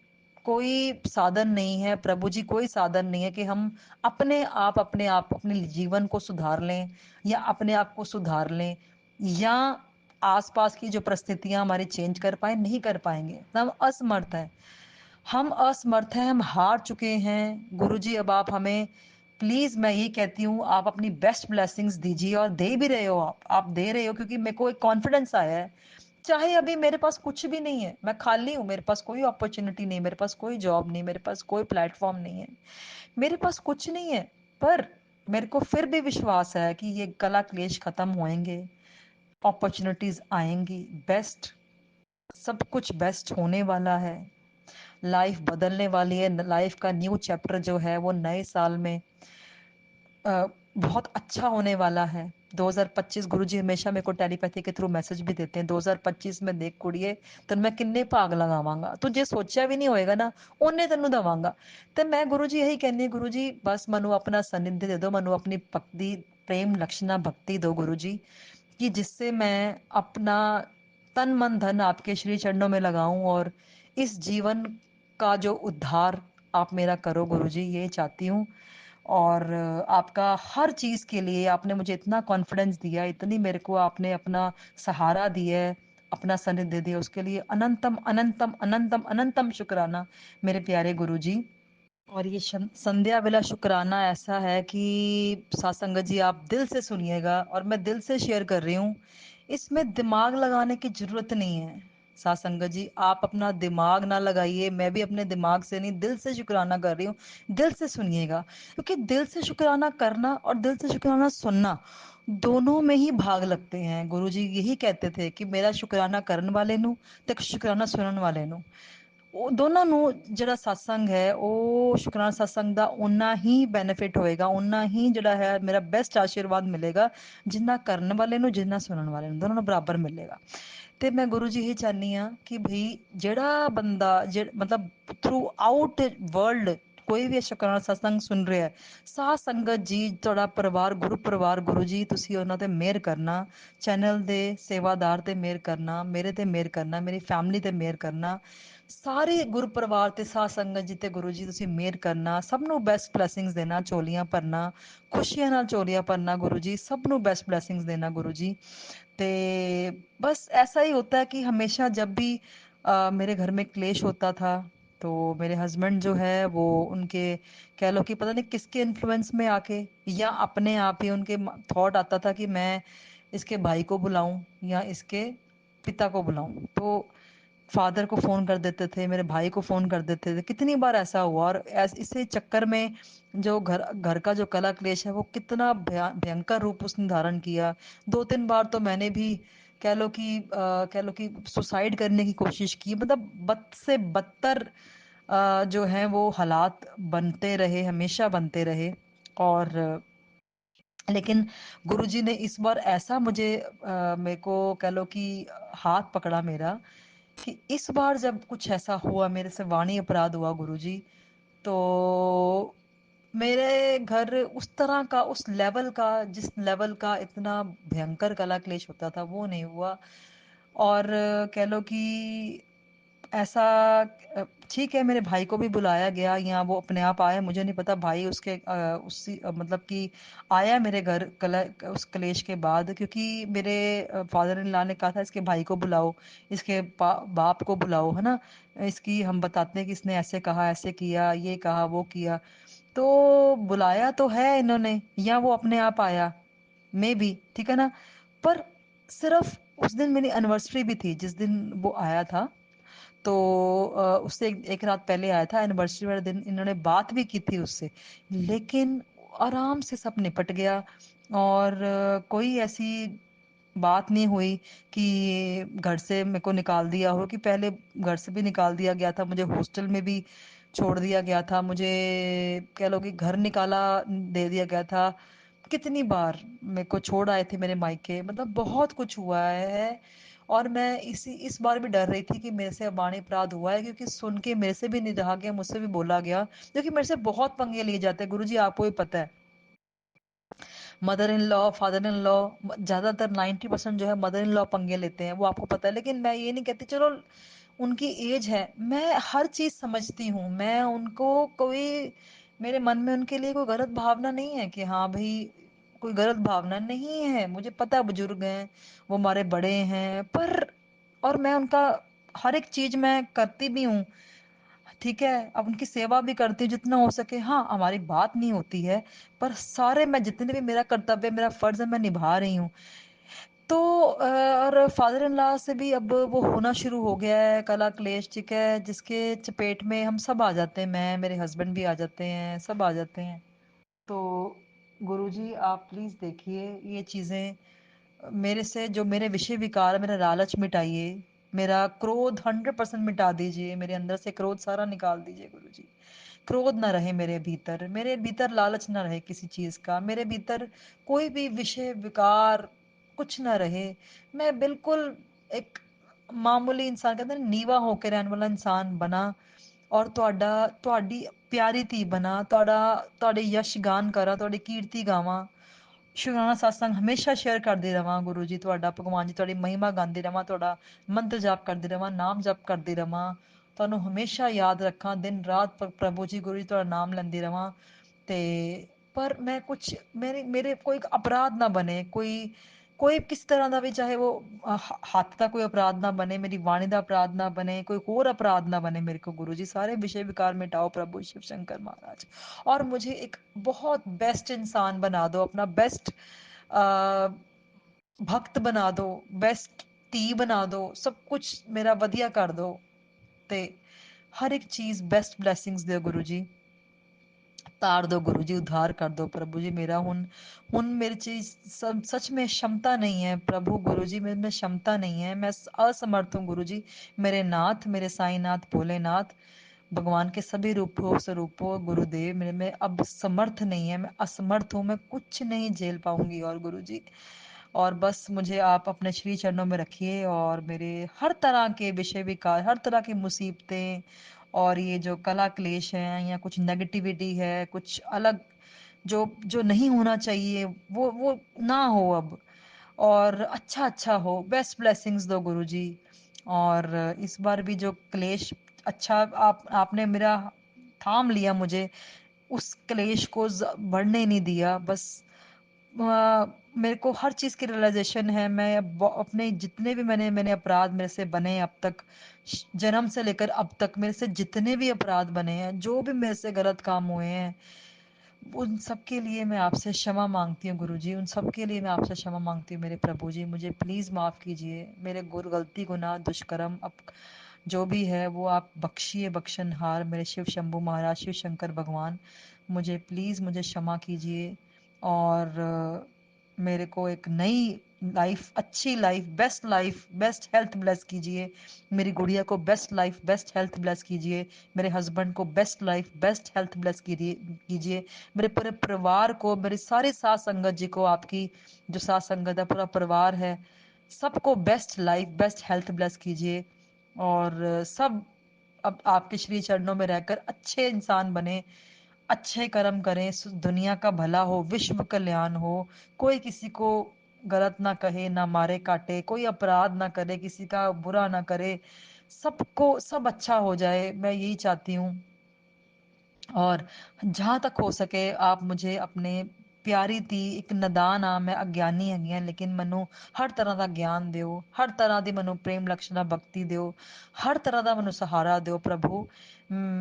कोई साधन नहीं है प्रभु जी, कोई साधन नहीं है कि हम अपने आप अपने जीवन को सुधार लें या अपने आप को सुधार लें या आसपास की जो परिस्थितियां हमारी चेंज कर पाए, नहीं कर पाएंगे। हम असमर्थ हैं, हम असमर्थ हैं, हम हार चुके हैं। गुरुजी अब आप हमें प्लीज, मैं ये कहती हूँ, आप अपनी बेस्ट ब्लेसिंग्स दीजिए, और दे भी रहे हो, आप दे रहे हो, क्योंकि मेरे को एक कॉन्फिडेंस आया है। चाहे अभी मेरे पास कुछ भी नहीं है, मैं खाली हूँ, मेरे पास कोई अपॉर्चुनिटी नहीं, मेरे पास कोई जॉब नहीं, मेरे पास कोई प्लेटफॉर्म नहीं है, मेरे पास कुछ नहीं है, पर मेरे को फिर भी विश्वास है कि ये कला क्लेश खत्म होएंगे, अपॉर्चुनिटीज आएंगी, बेस्ट, सब कुछ बेस्ट होने वाला है, लाइफ बदलने वाली है। लाइफ का न्यू चैप्टर जो है वो नए साल में बहुत अच्छा होने वाला है। 2025 गुरुजी हमेशा मेरे को टेलीपैथी के थ्रू मैसेज भी देते हैं, 2025 में देख कुड़िए ਤੈਨੂੰ ਮੈਂ ਕਿੰਨੇ ਭਾਗ ਲਗਾਵਾਂਗਾ, ਤੂੰ ਜੇ ਸੋਚਿਆ ਵੀ ਨਹੀਂ ਹੋਏਗਾ ਨਾ ਉਹਨੇ ਤੈਨੂੰ ਦਵਾਂਗਾ। ਤੇ ਮੈਂ ਗੁਰੂ ਜੀ ਇਹੀ ਕਹਿੰਦੀ ਹਾਂ, ਗੁਰੂ ਜੀ ਬਸ ਮੈਨੂੰ ਆਪਣਾ ਸਾਨਿध्य दे दो, ਮੈਨੂੰ अपनी भक्ति प्रेम लक्षणा भक्ति दो गुरु जी, कि जिससे मैं अपना तन मन धन आपके श्री चरणों में लगाऊं और इस जीवन का जो उद्धार आप मेरा करो गुरु जी, ये चाहती हूँ। और आपका हर चीज़ के लिए आपने मुझे इतना कॉन्फिडेंस दिया, इतनी मेरे को आपने अपना सहारा दिया है, अपना सानिध्य दिया, उसके लिए अनंतम अनंतम अनंतम अनंतम शुक्राना मेरे प्यारे गुरु जी। और ये संध्या वेला शुक्राना ऐसा है कि सात संगत जी आप दिल से सुनिएगा, और मैं दिल से शेयर कर रही हूँ, इसमें दिमाग लगाने की जरूरत नहीं है। सात संगत जी आप अपना दिमाग ना लगाइए, मैं भी अपने दिमाग से नहीं, दिल से शुक्राना कर रही हूँ, दिल से सुनिएगा। क्योंकि दिल से शुक्राना करना और दिल से शुक्राना सुनना दोनों में ही भाग लगते हैं। गुरुजी यही कहते थे कि मेरा शुक्राना करने वाले नू ते शुक्राना सुनने वाले नू, ਉਹ ਦੋਨਾਂ ਨੂੰ ਜਿਹੜਾ ਸਤਸੰਗ ਹੈ, ਉਹ ਸ਼ੁਕਰਾਨਾ ਸਤਸੰਗ ਦਾ ਓਨਾ ਹੀ ਬੈਨੀਫਿਟ ਹੋਏਗਾ, ਓਨਾ ਹੀ ਜਿਹੜਾ ਹੈ ਮੇਰਾ ਬੈਸਟ ਆਸ਼ੀਰਵਾਦ ਮਿਲੇਗਾ, ਜਿੰਨਾ ਕਰਨ ਵਾਲੇ ਨੂੰ ਜਿੰਨਾ ਸੁਣਨ ਵਾਲੇ ਨੂੰ, ਦੋਨਾਂ ਨੂੰ ਬਰਾਬਰ ਮਿਲੇਗਾ। ਤੇ ਮੈਂ ਗੁਰੂ ਜੀ ਇਹ ਚਾਹਨੀ ਆ ਕਿ ਭਈ ਜਿਹੜਾ ਬੰਦਾ ਮਤਲਬ ਥਰੂ ਆਊਟ ਵਰਲਡ ਕੋਈ ਵੀ ਸ਼ੁਕਰਾਨਾ ਸਤਸੰਗ ਸੁਣ ਰਿਹਾ ਹੈ, ਸਾਧ ਸੰਗਤ ਜੀ ਤੁਹਾਡਾ ਪਰਿਵਾਰ ਗੁਰੂ ਜੀ ਤੁਸੀਂ ਉਹਨਾਂ ਤੇ ਮਿਹਰ ਕਰਨਾ, ਚੈਨਲ ਦੇ ਸੇਵਾਦਾਰ ਤੇ ਮਿਹਰ ਕਰਨਾ, ਮੇਰੇ ਤੇ ਮਿਹਰ ਕਰਨਾ, ਮੇਰੀ ਫੈਮਿਲੀ ਤੇ ਮਿਹਰ ਕਰਨਾ, ਸਾਰੇ ਗੁਰੂ ਪਰਿਵਾਰ ਤੇ ਸਾਧ ਸੰਗਤ ਜੀ ਤੇ ਗੁਰੂ ਜੀ ਤੁਸੀਂ ਮਿਹਰ ਕਰਨਾ, ਸਭ ਨੂੰ ਬੈਸਟ ਬਲੇਸਿੰਗਸ ਦੇਣਾ, ਝੋਲੀਆਂ ਭਰਨਾ, ਖੁਸ਼ੀਆਂ ਨਾਲ ਝੋਲੀਆਂ ਭਰਨਾ ਗੁਰੂ जी, सब नु बेस्ट ब्लेसिंग्स देना गुरु जी। ते बस ऐसा ही होता है कि हमेशा जब भी मेरे घर में क्लेश होता था, तो मेरे हस्बैंड जो है वो उनके कह लो कि पता नहीं किसके इन्फ्लुएंस में आके या अपने आप ही उनके थॉट आता था कि मैं इसके भाई को बुलाऊं या इसके पिता को बुलाऊं। तो फादर को फ़ोन कर देते थे, मेरे भाई को फ़ोन कर देते थे, कितनी बार ऐसा हुआ। और इसी चक्कर में जो घर घर का जो कला क्लेश है वो कितना भयंकर रूप उसने धारण किया। 2-3 बार तो मैंने भी कह लो कि सुसाइड करने की कोशिश की, मतलब बद से बदतर जो है वो हालात बनते रहे, हमेशा बनते रहे। और लेकिन गुरुजी ने इस बार ऐसा मुझे मेरे को कह लो कि हाथ पकड़ा मेरा, कि इस बार जब कुछ ऐसा हुआ, मेरे से वाणी अपराध हुआ गुरुजी, तो मेरे घर उस तरह का, उस लेवल का, जिस लेवल का इतना भयंकर कला क्लेश होता था वो नहीं हुआ। और कह लो कि ऐसा ठीक है, मेरे भाई को भी बुलाया गया, या वो अपने आप आया, मुझे नहीं पता, भाई उसके उसी मतलब कि आया मेरे घर उस कलेश के बाद, क्योंकि मेरे फादर इन लॉ ने कहा था इसके भाई को बुलाओ, इसके बाप को बुलाओ, है ना, इसकी हम बताते हैं कि इसने ऐसे कहा, ऐसे किया, ये कहा, वो किया। तो बुलाया तो है इन्होंने, या वो अपने आप आया, मे बी, ठीक है ना। पर सिर्फ उस दिन मेरी एनिवर्सरी भी थी जिस दिन वो आया था, तो उससे एक रात पहले आया था, एनिवर्सरी वाले दिन इन्होंने बात भी की थी उससे, लेकिन आराम से सब निपट गया। और कोई ऐसी बात नहीं हुई कि घर से मेरे को निकाल दिया हो, कि पहले घर से भी निकाल दिया गया था, मुझे हॉस्टल में भी छोड़ दिया गया था, मुझे कह लो कि घर निकाला दे दिया गया था, कितनी बार मेरे को छोड़ आए थे मेरे मायके, मतलब बहुत कुछ हुआ है। और मैं इस बार भी डर रही थी कि मेरे से वाणी अपराध हुआ है, क्योंकि सुन के मेरे से भी नहीं रहा गया, मुझसे भी बोला गया, क्योंकि मेरे से बहुत पंगे लिए जाते हैं गुरुजी, आपको भी पता है। Mother in law, father in law, ज्यादातर 90% जो है मदर इन लॉ पंगे लेते हैं, वो आपको पता है। लेकिन मैं ये नहीं कहती चलो उनकी एज है, मैं हर चीज़ समझती हूँ। मैं उनको कोई मेरे मन में उनके लिए कोई गलत भावना नहीं है कि हाँ भई कोई गलत भावना नहीं है। मुझे पता है बुजुर्ग हैं, वो हमारे बड़े हैं, पर और मैं उनका हर एक चीज़ मैं करती भी हूँ, ठीक है? अब उनकी सेवा भी करती हूँ जितना हो सके। हाँ, हमारी बात नहीं होती है, पर सारे मैं जितने भी मेरा कर्तव्य, मेरा फ़र्ज़ है, मैं निभा रही हूँ। तो और फादर इन लॉ से भी अब वो होना शुरू हो गया है कला क्लेश, ठीक है, जिसके चपेट में हम सब आ जाते हैं, मैं मेरे हस्बैंड भी आ जाते हैं, सब आ जाते हैं। तो गुरुजी आप प्लीज़ देखिए ये चीज़ें, मेरे से जो मेरे विषय विकार है, मेरा लालच मिटाइए, मेरा क्रोध 100% मिटा दीजिए, मेरे अंदर से क्रोध सारा निकाल दीजिए गुरुजी। क्रोध ना रहे मेरे भीतर लालच ना रहे किसी चीज़ का, मेरे भीतर कोई भी विषय विकार कुछ ना रहे। मैं बिल्कुल एक मामूली इंसान, कहते हैं ना, नीवा होके रहने वाला इंसान बना, और ਤੁਹਾਡੀ ਪਿਆਰੀ ਧੀ ਬਣਾ, ਤੁਹਾਡੇ ਯਸ਼ ਗਾਨ ਕਰਾਂ, ਤੁਹਾਡੀ ਕੀਰਤੀ ਗਾਵਾਂ, ਸ਼ੁਕਰਾਨਾ ਸਤਸੰਗ ਹਮੇਸ਼ਾ ਸ਼ੇਅਰ ਕਰਦੀ ਰਵਾਂ ਗੁਰੂ ਜੀ, ਤੁਹਾਡਾ ਭਗਵਾਨ ਜੀ ਤੁਹਾਡੀ ਮਹਿਮਾ ਗਾਉਂਦੀ ਰਵਾਂ, ਤੁਹਾਡਾ ਮੰਤਰ ਜਾਪ ਕਰਦੀ ਰਵਾਂ, ਨਾਮ ਜਪ ਕਰਦੀ ਰਵਾਂ, ਤੁਹਾਨੂੰ ਹਮੇਸ਼ਾ ਯਾਦ ਰੱਖਾਂ, ਦਿਨ ਰਾਤ ਪ੍ਰਭੂ ਜੀ ਗੁਰੂ ਜੀ ਤੁਹਾਡਾ ਨਾਮ ਲੈਂਦੀ ਰਵਾਂ। ਤੇ ਪਰ ਮੈਂ ਕੁਛ ਮੇਰੇ ਮੇਰੇ ਕੋਈ ਅਪਰਾਧ ਨਾ ਬਣੇ, ਕੋਈ ਕੋਈ ਕਿਸ ਤਰ੍ਹਾਂ ਦਾ ਵੀ, ਚਾਹੇ ਉਹ ਹੱਥ ਦਾ ਕੋਈ ਅਪਰਾਧ ਨਾ ਬਣੇ, ਮੇਰੀ ਬਾਣੀ ਦਾ ਅਪਰਾਧ ਨਾ ਬਣੇ, ਕੋਈ ਹੋਰ अपराध ना बने मेरे को गुरु जी, सारे विषय विकार मिटाओ प्रभु शिव शंकर महाराज, और मुझे एक बहुत बेस्ट इंसान बना दो, अपना बेस्ट भक्त बना दो, बेस्ट धी बना दो, सब कुछ मेरा वधिया कर दो, ते हर एक चीज बेस्ट ब्लैसिंग्स दो गुरु जी, तार दो गुरु जी, उद्धार कर दो प्रभु जी मेरा। हुन मेरे चीज सच में क्षमता नहीं है प्रभु गुरु जी, मेरे में क्षमता नहीं है, मैं असमर्थ हूँ गुरु जी। मेरे नाथ, मेरे साईं नाथ भोलेनाथ, भगवान के सभी रूपों स्वरूपों गुरुदेव, मेरे में अब समर्थ नहीं है, मैं असमर्थ हूँ, मैं कुछ नहीं झेल पाऊंगी और गुरु जी। और बस मुझे आप अपने श्री चरणों में रखिए, और मेरे हर तरह के विषय विकार, हर तरह की मुसीबतें, और ये जो कला क्लेश है या कुछ नेगेटिविटी है, कुछ अलग जो जो नहीं होना चाहिए, वो ना हो अब, और अच्छा अच्छा हो, बेस्ट ब्लेसिंग्स दो गुरुजी। और इस बार भी जो क्लेश, अच्छा आपने मेरा थाम लिया मुझे, उस क्लेश को बढ़ने नहीं दिया, बस मेरे को हर चीज़ की रियलाइजेशन है। मैं अपने जितने भी मैंने अपराध मेरे से बने अब तक, जन्म से लेकर अब तक मेरे से जितने भी अपराध बने हैं, जो भी मेरे से गलत काम हुए हैं, उन सब के लिए मैं आपसे क्षमा मांगती हूँ गुरुजी, उन सब के लिए मैं आपसे क्षमा मांगती हूँ मेरे प्रभु जी, मुझे प्लीज़ माफ़ कीजिए, मेरे गलती गुनाह दुष्कर्म अब जो भी है वो आप बख्शिए, बख्शनहार मेरे शिव शंभू महाराज, शिव शंकर भगवान, मुझे प्लीज़ मुझे क्षमा कीजिए, और मेरे को एक नई लाइफ, अच्छी लाइफ, बेस्ट हेल्थ ब्लेस कीजिए, मेरी गुड़िया को best life, best health bless कीजिए, मेरे हस्बैंड को best life, best health bless कीजिए, मेरे पूरे परिवार को, मेरी सारी साथ संगत जी को, आपकी जो साथ संगत है, पूरा परिवार है, सबको best life, best health bless कीजिए, और सब अब आपके श्री चरणों में रहकर अच्छे इंसान बने, अच्छे कर्म करें, दुनिया का भला हो, विश्व कल्याण हो, कोई किसी को गलत ना कहे, ना मारे काटे, कोई अपराध ना करे, किसी का बुरा ना करे, सबको सब अच्छा हो जाए, मैं यही चाहती हूँ। और जहाँ तक हो सके आप मुझे अपने ਪਿਆਰੀ ਧੀ, ਇੱਕ ਨਦਾਨ ਆ ਮੈਂ, ਅਗਿਆਨੀ ਹੈਗੀ ਹਾਂ, ਲੇਕਿਨ ਮੈਨੂੰ ਹਰ ਤਰ੍ਹਾਂ ਦਾ ਗਿਆਨ ਦਿਓ, ਹਰ ਤਰ੍ਹਾਂ ਦੀ ਮੈਨੂੰ ਪ੍ਰੇਮ ਲਕਸ਼ਣਾ ਭਗਤੀ ਦਿਓ, ਹਰ ਤਰ੍ਹਾਂ ਦਾ ਮੈਨੂੰ ਸਹਾਰਾ ਦਿਓ ਪ੍ਰਭੂ।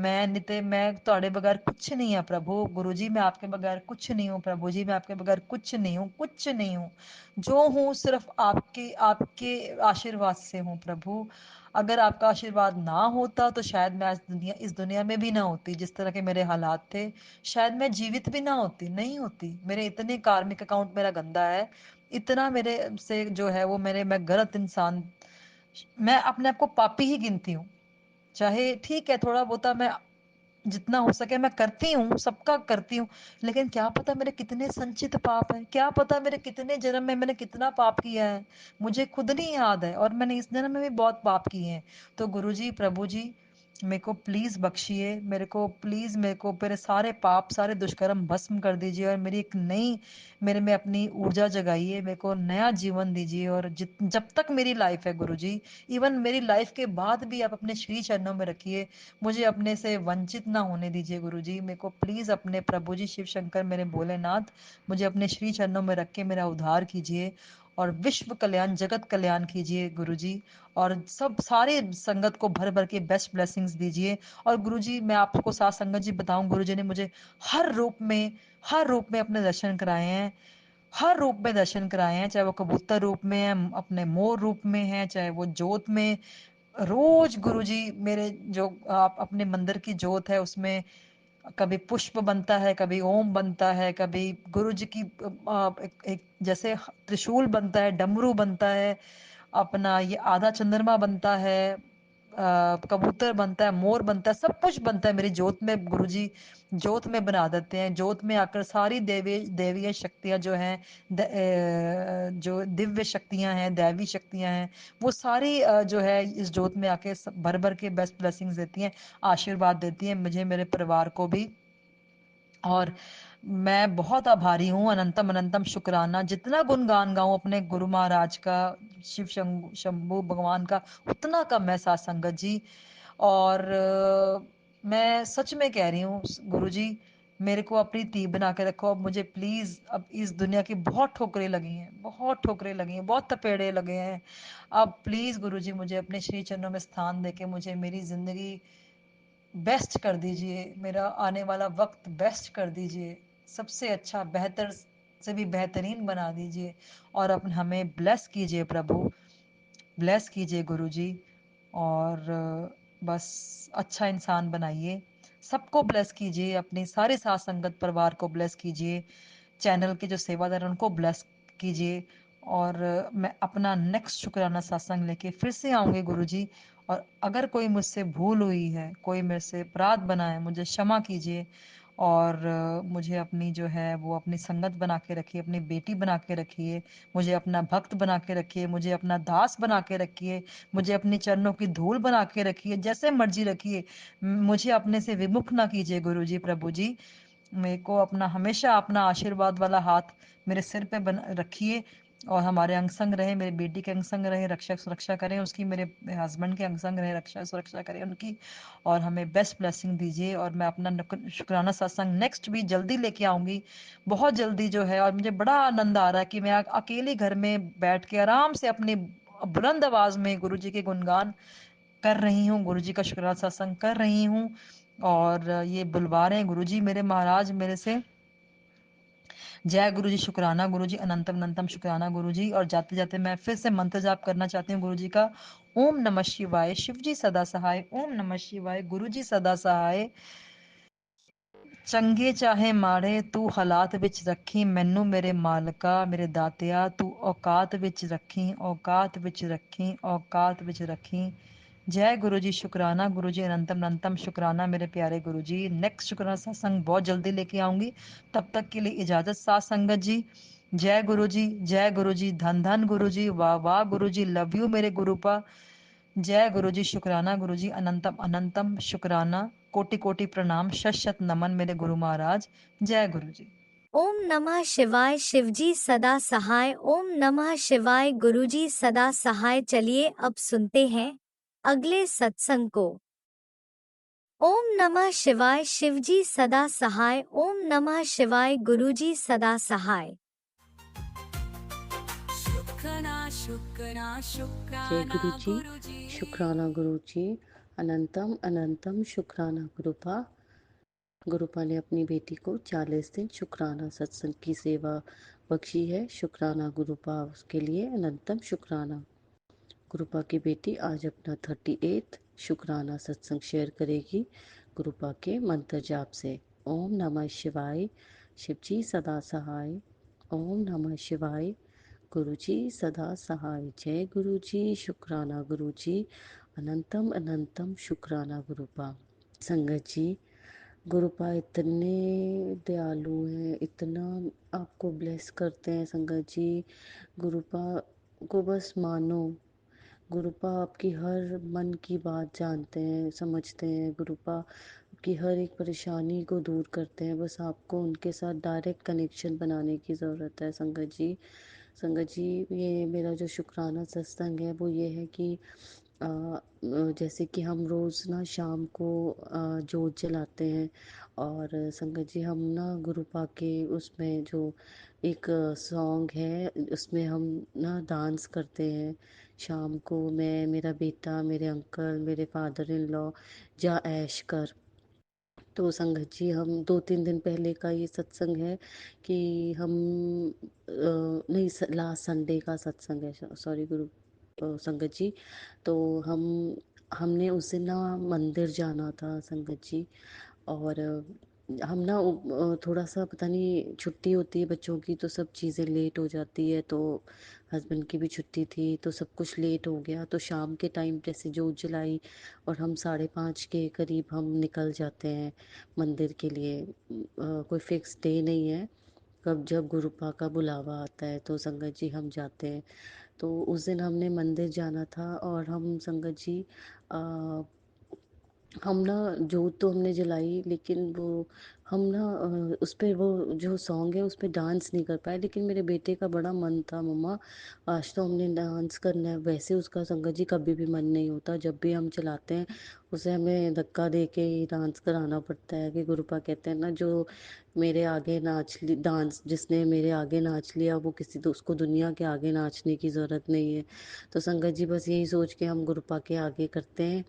मैं नहीं ते मैं ਤੁਹਾਡੇ बगैर कुछ नहीं है प्रभु गुरु जी, मैं आपके बगैर कुछ नहीं हूँ प्रभु जी, मैं आपके बगैर कुछ नहीं हूँ, कुछ नहीं हूँ, जो हूँ सिर्फ आपके आपके आशीर्वाद से हूँ प्रभु। अगर आपका आशीर्वाद ना होता तो शायद मैं इस दुनिया में भी ना होती, जिस तरह के मेरे हालात थे, शायद मैं जीवित भी ना होती, नहीं होती। मेरे इतने कार्मिक अकाउंट मेरा गंदा है, इतना मेरे से जो है वो मैं गलत इंसान, मैं अपने आप को पापी ही गिनती हूँ। चाहे ठीक है थोड़ा बहुता मैं जितना हो सके मैं करती हूँ, सबका करती हूँ, लेकिन क्या पता मेरे कितने संचित पाप हैं, क्या पता मेरे कितने जन्म में मैंने कितना पाप किया है, मुझे खुद नहीं याद है, और मैंने इस जन्म में भी बहुत पाप किए हैं। तो गुरु जी, प्रभु जी, मेरे को प्लीज़ बख्शिए, मेरे को प्लीज़, मेरे को मेरे सारे पाप, सारे दुष्कर्म भस्म कर दीजिए और मेरी एक नई, मेरे में अपनी ऊर्जा जगाइए, मेरे को नया जीवन दीजिए। और जब तक मेरी लाइफ है गुरुजी, इवन मेरी लाइफ के बाद भी आप अपने श्री चरणों में रखिए, मुझे अपने से वंचित ना होने दीजिए गुरुजी। मेरे को प्लीज़ अपने प्रभु जी शिव शंकर, मेरे भोलेनाथ, मुझे अपने श्री चरणों में रख के मेरा उद्धार कीजिए और विश्व कल्याण, जगत कल्याण कीजिए गुरुजी। और सब सारे संगत को भर भर के बेस्ट ब्लेसिंग्स दीजिए। और गुरुजी, मैं आपको साथ संगत जी बताऊं, गुरुजी ने मुझे हर रूप में, हर रूप में अपने दर्शन कराए हैं, हर रूप में दर्शन कराए हैं, चाहे वो कबूतर रूप में है, अपने मोर रूप में है, चाहे वो जोत में। रोज गुरुजी मेरे जो आप अपने मंदिर की जोत है उसमें कभी पुष्प बनता है, कभी ओम बनता है, कभी गुरु जी की एक जैसे त्रिशूल बनता है, डमरू बनता है, अपना ये आधा चंद्रमा बनता है, कबूतर बनता है, मोर बनता है, सब कुछ बनता है मेरी जोत में। गुरुजी जोत में बना देते हैं, जोत में आकर सारी देवीय शक्तियां जो हैं, जो दिव्य शक्तियां हैं, दैवी शक्तियां हैं, वो सारी जो है इस जोत में आके भर भर के बेस्ट ब्लेसिंग्स देती हैं, आशीर्वाद देती हैं मुझे, मेरे परिवार को भी। और मैं बहुत आभारी हूँ, अनंतम अनंतम शुक्राना। जितना गुणगान गाऊं अपने गुरु महाराज का, शिव शंभू भगवान का, उतना कम है साथ संगत जी। और मैं सच में कह रही हूँ गुरु जी, मेरे को अपनी ती बना के रखो। अब मुझे प्लीज, अब इस दुनिया की बहुत ठोकरें लगी हैं, बहुत ठोकरें लगी हैं, बहुत तपेड़े लगे हैं। अब प्लीज गुरु जी, मुझे अपने श्री चरणों में स्थान देके मुझे मेरी जिंदगी बेस्ट कर दीजिए, मेरा आने वाला वक्त बेस्ट कर दीजिए, सबसे अच्छा, बेहतर से भी बेहतरीन बना दीजिए। और अपने हमें ब्लेस कीजिए प्रभु, ब्लेस कीजिए गुरुजी। और बस अच्छा इंसान बनाइए, सबको ब्लेस कीजिए, अपनी सारे साथ संगत परिवार को ब्लेस कीजिए, चैनल के जो सेवादार हैं उनको ब्लेस कीजिए। और मैं अपना नेक्स्ट शुक्राना सत्संग लेके फिर से आऊंगी गुरुजी। और अगर कोई मुझसे भूल हुई है, कोई मेरे से अपराध बना है, मुझे क्षमा कीजिए। और मुझे अपनी जो है वो अपनी संगत बना के रखिए, अपनी बेटी बना के रखिए, मुझे अपना भक्त बना के रखिए, मुझे अपना दास बना के रखिए, मुझे अपनी चरणों की धूल बना के रखिए, जैसे मर्जी रखिए, मुझे अपने से विमुख ना कीजिए गुरुजी प्रभु जी। मेरे को अपना हमेशा अपना आशीर्वाद वाला हाथ मेरे सिर पे रखिए और हमारे अंग संग रहे, मेरी बेटी के अंग संग रहे, रक्षा सुरक्षा करें उसकी, मेरे हस्बैंड के अंग संग रहे, रक्षा सुरक्षा करें उनकी। और हमें बेस्ट ब्लेसिंग दीजिए। और मैं अपना शुक्राना सत्संग नेक्स्ट भी जल्दी लेके आऊंगी, बहुत जल्दी जो है। और मुझे बड़ा आनंद आ रहा है कि मैं अकेले घर में बैठ के आराम से अपनी बुलंद आवाज में गुरु जी के गुणगान कर रही हूँ, गुरु जी का शुक्राना सत्संग कर रही हूँ। और ये बुलवा रहे हैं गुरु जी मेरे महाराज मेरे से, जय गुरु जी, शुक्राना गुरु जी, अनंतम अनंतम शुक्राना गुरु जी। और जाते जाते मैं फिर से मंत्र जाप करना चाहती हूँ गुरु जी का। ओम नमः शिवाय, शिव जी सदा सहाय, ओम नमः शिवाय, गुरु जी सदा सहाय। ਚੰਗੇ ਚਾਹੇ ਮਾੜੇ ਤੂੰ ਹਾਲਾਤ ਵਿੱਚ ਰੱਖੀ, ਮੈਨੂੰ ਮੇਰੇ ਮਾਲਕਾ ਮੇਰੇ ਦਾਤਿਆ ਤੂੰ ਔਕਾਤ ਵਿੱਚ ਰੱਖੀ, ਔਕਾਤ ਵਿੱਚ ਰੱਖੀ, ਔਕਾਤ ਵਿੱਚ ਰੱਖੀ। जय गुरु जी, शुक्राना गुरु जी, अनंतम अनंतम शुक्राना मेरे प्यारे गुरु जी। नेक्स्ट शुक्राना सत्संग बहुत जल्दी लेके आऊंगी, तब तक के लिए इजाजत साथ संगत जी। जय गुरु जी, जय गुरु जी, धन धन गुरु जी, वाह वाह गुरु जी, लव यू मेरे गुरुपा। जय गुरु जी, शुक्राना गुरु जी, अनंतम अनंतम शुक्राना, कोटि कोटि प्रणाम, शत शत नमन मेरे गुरु महाराज। जय गुरु जी। ओम नमः शिवाय, शिवजी सदा सहाय। ओम नमः शिवाय, गुरुजी सदा सहाय। चलिए अब सुनते हैं अगले सत्संग को। ओम नमः शिवाय, शिवजी सदा सहाय। ओम नमः शिवाय, गुरुजी सदा सहाय। जय गुरु जी, शुक्राना गुरु जी, अनंतम अनंतम शुक्राना गुरुपा। गुरुपा ने अपनी बेटी को 40 दिन शुक्राना सत्संग की सेवा बख्शी है। शुक्राना गुरुपा, उसके लिए अनंतम शुक्राना। गुरुपा की बेटी आज अपना 38 शुक्राना सत्संग शेयर करेगी गुरुपा के मंत्र जाप से। ओम नमः शिवाय, शिवजी सदा सहाय। ओम नमः शिवाय, गुरुजी सदा सहाय। जय गुरु जी, शुक्राना गुरु जी, अनंतम अनंतम शुक्राना गुरुपा। संगत जी, गुरुपा इतने दयालु हैं, इतना आपको ब्लेस करते हैं संगत जी। गुरुपा को बस मानो, गुरुपा आपकी हर मन की बात जानते हैं, समझते हैं। गुरुपा आपकी हर एक परेशानी को दूर करते हैं, बस आपको उनके साथ डायरेक्ट कनेक्शन बनाने की ज़रूरत है संगत जी। संगत जी, ये मेरा जो शुक्राना सत्संग है वो ये है कि जैसे कि हम रोज़ ना शाम को जोत जलाते हैं, और संगत जी हम ना गुरुपा के उसमें जो एक सॉन्ग है उसमें हम ना डांस करते हैं। शाम को मैं, मेरा बेटा, मेरे अंकल, मेरे फादर इन लॉ, जा ऐश कर। तो संगत जी हम 2-3 दिन पहले का ये सत्संग है कि हम नहीं, लास्ट संडे का सत्संग है, सॉरी गुरु संगत जी। तो हमने उस दिन ना मंदिर जाना था संगत जी। और हम ना थोड़ा सा पता नहीं, छुट्टी होती है बच्चों की तो सब चीज़ें लेट हो जाती है, तो हस्बैंड की भी छुट्टी थी तो सब कुछ लेट हो गया। तो शाम के टाइम जैसे जोत जलाई और हम 5:30 के करीब हम निकल जाते हैं मंदिर के लिए। कोई फिक्स डे नहीं है, कब जब गुरुपा का बुलावा आता है तो संगत जी हम जाते हैं। तो उस दिन हमने मंदिर जाना था और हम संगत जी अ, हम ना जोत तो हमने जलाई, लेकिन वो हम ना उस पे वो जो सॉन्ग है उस पे डांस नहीं कर पाए। लेकिन मेरे बेटे का बड़ा मन था, मम्मा आज तो हमने डांस करना है। वैसे उसका संगत जी कभी भी मन नहीं होता, जब भी हम चलाते हैं उसे हमें धक्का दे के ही डांस कराना पड़ता है। कि गुरुपा कहते हैं ना, जो मेरे आगे नाच ली डांस, जिसने मेरे आगे नाच लिया वो किसी उसको दुनिया के आगे नाचने की ज़रूरत नहीं है। तो संगत जी बस यही सोच के हम गुरुपा के आगे करते हैं।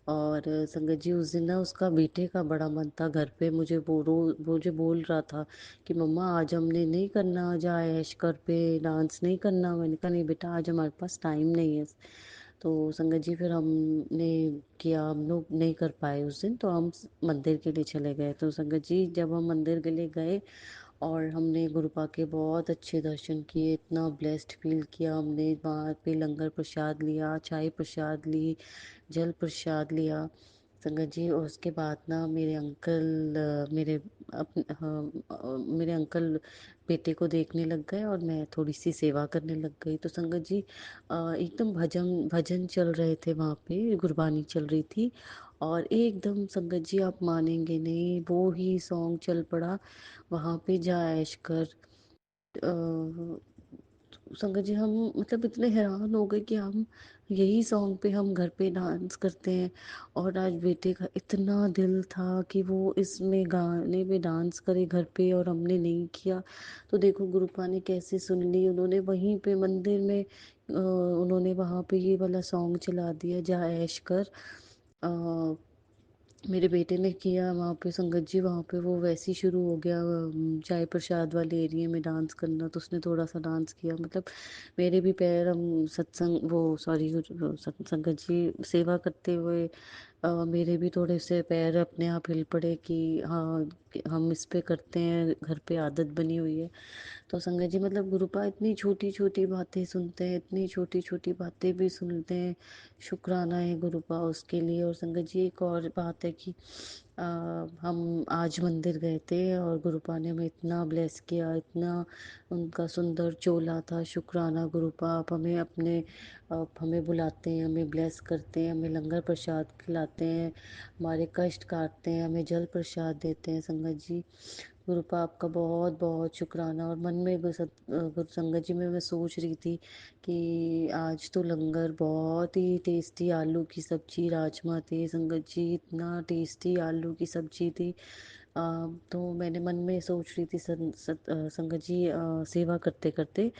और संगत जी उस दिन ना उसका बेटे का बड़ा मन था घर पे, मुझे बोल रहा था कि मम्मा आज हमने नहीं करना, जा ऐश कर पे डांस नहीं करना। मैंने कहा नहीं बेटा, आज हमारे पास टाइम नहीं है। तो संगत जी फिर हमने किया, हम लोग नहीं कर पाए उस दिन, तो हम मंदिर के लिए चले गए। तो संगत जी जब हम मंदिर के लिए गए और हमने गुरुपा के बहुत अच्छे दर्शन किए, इतना ब्लेस्ड फील किया हमने। वहाँ पे लंगर प्रसाद लिया, चाय प्रसाद ली, जल प्रसाद लिया संगत जी। और उसके बाद ना मेरे अंकल मेरे अंकल बेटे को देखने लग गए और मैं थोड़ी सी सेवा करने लग गई। तो संगत जी एकदम भजन भजन चल रहे थे वहाँ पे, गुरबानी चल रही थी, और एकदम संगत जी आप मानेंगे नहीं, वो ही सॉन्ग चल पड़ा वहाँ पे, जा ऐश कर। संगत जी हम मतलब इतने हैरान हो गए कि हम यही सॉन्ग पे हम घर पे डांस करते हैं, और आज बेटे का इतना दिल था कि वो इसमें गाने में डांस करे घर पे, और हमने नहीं किया। तो देखो गुरुपा ने कैसे सुन ली, उन्होंने वहीं पे मंदिर में उन्होंने वहाँ पे ये वाला सॉन्ग चला दिया, जा ऐश कर। मेरे बेटे ने किया वहाँ पे संगत जी, वहाँ पे वो वैसे ही शुरू हो गया चाय प्रसाद वाले एरिया में डांस करना। तो उसने थोड़ा सा डांस किया, मतलब मेरे भी पैर, हम सत्संग वो सॉरी संगत जी सेवा करते हुए मेरे भी थोड़े से पैर अपने आप हिल पड़े कि हाँ, कि हम इस पे करते हैं, घर पे आदत बनी हुई है। तो संगत जी मतलब गुरुपा इतनी छोटी छोटी बातें सुनते हैं, इतनी छोटी छोटी बातें भी सुनते हैं। शुक्राना है गुरुपा उसके लिए। और संगत जी एक और बात है कि हम आज मंदिर गए थे और गुरुपा ने हमें इतना ब्लेस किया, इतना उनका सुंदर चोला था। शुक्राना गुरुपा, आप हमें अपने आप हमें बुलाते हैं, हमें ब्लेस करते हैं, हमें लंगर प्रसाद खिलाते हैं, हमारे कष्ट काटते हैं, हमें जल प्रसाद देते हैं। संगत जी गुरुपा आपका बहुत बहुत शुक्राना। और मन में गुरु संगत जी में मैं सोच रही थी कि आज तो लंगर बहुत ही टेस्टी, आलू की सब्जी राजमा थे संगत जी, इतना टेस्टी आलू की सब्जी थी। तो मैंने मन में सोच रही थी संगत जी सेवा करते करते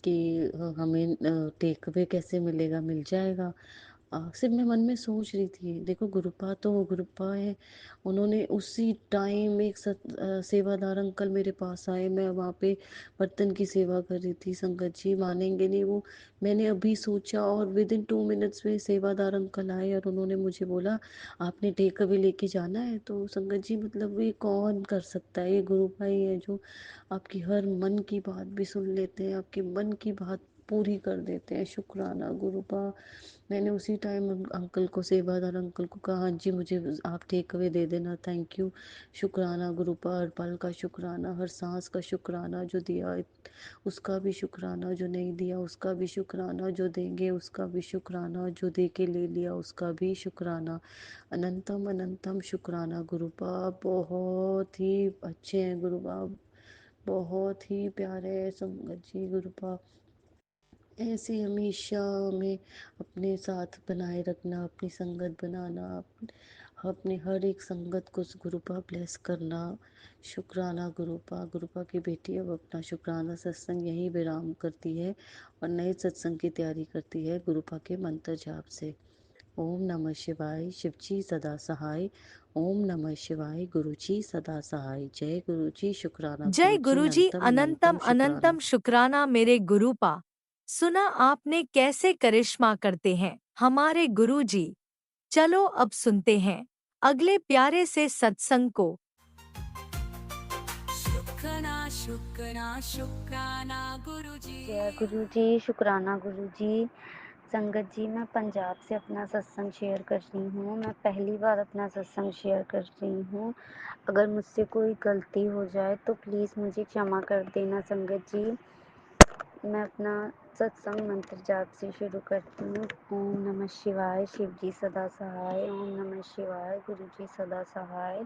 कि हमें टेक अवे कैसे मिलेगा, मिल जाएगा। सिर्फ मैं मन में सोच रही थी, देखो गुरुपा तो गुरुपा है, उन्होंने उसी टाइम एक सेवादार अंकल मेरे पास आए, मैं वहाँ पे बर्तन की सेवा कर रही थी संगत जी, मानेंगे नहीं वो, मैंने अभी सोचा और विद इन 2 मिनट्स में सेवादार अंकल आए और उन्होंने मुझे बोला आपने टेक अवे लेके जाना है। तो संगत जी मतलब ये कौन कर सकता है, ये गुरुपा ही है जो आपकी हर मन की बात भी सुन लेते हैं, आपके मन की बात पूरी कर देते हैं। शुक्राना गुरुपा। मैंने उसी टाइम अंकल को, सेवादार अंकल को कहा, हाँ जी मुझे आप टेक अवे दे देना, थैंक यू। शुक्राना गुरुपा, हर पल का शुक्राना, हर सांस का शुक्राना, जो दिया उसका भी शुक्राना, जो नहीं दिया उसका भी शुक्राना, जो देंगे उसका भी शुक्राना, जो दे के ले लिया उसका भी शुक्राना। अनंतम अनंतम शुक्राना गुरुपा। बहुत ही अच्छे हैं गुरुपा, बहुत ही प्यारे हैं संगत जी गुरुपा। ऐसे हमेशा हमें अपने साथ बनाए रखना, अपनी संगत बनाना, अपने हर एक संगत को गुरुपा ब्लेस करना। शुक्राना गुरुपा। गुरुपा की बेटी अब अपना शुक्राना सत्संग यहीं विराम करती है और नए सत्संग की तैयारी करती है गुरुपा के मंत्र जाप से। ओम नमः शिवाय, शिवजी सदा सहाय। ओम नमः शिवाय, गुरुजी सदा सहाय। जय गुरुजी, शुक्राना जय गुरुजी, गुरुजी, अनंतम अनंतम अनंतम शुक्राना। अनंतम शुक्राना मेरे गुरुपा। सुना आपने कैसे करिश्मा करते हैं हमारे गुरुजी। चलो अब सुनते हैं अगले प्यारे से सत्संग को। शुक्राना शुक्राना शुक्राना गुरुजी। जय गुरु जी, शुक्राना गुरु जी। संगत जी, मैं पंजाब से अपना सत्संग शेयर कर रही हूँ। मैं पहली बार अपना सत्संग शेयर कर रही हूँ। अगर मुझसे कोई गलती हो जाए तो प्लीज़ मुझे क्षमा कर देना संगत जी। मैं अपना सत्संग मंत्र जाप से शुरू करती हूँ। ओम नमः शिवाय, शिव जी सदा सहाय। ओम नमः शिवाय, गुरु जी सदा सहाय।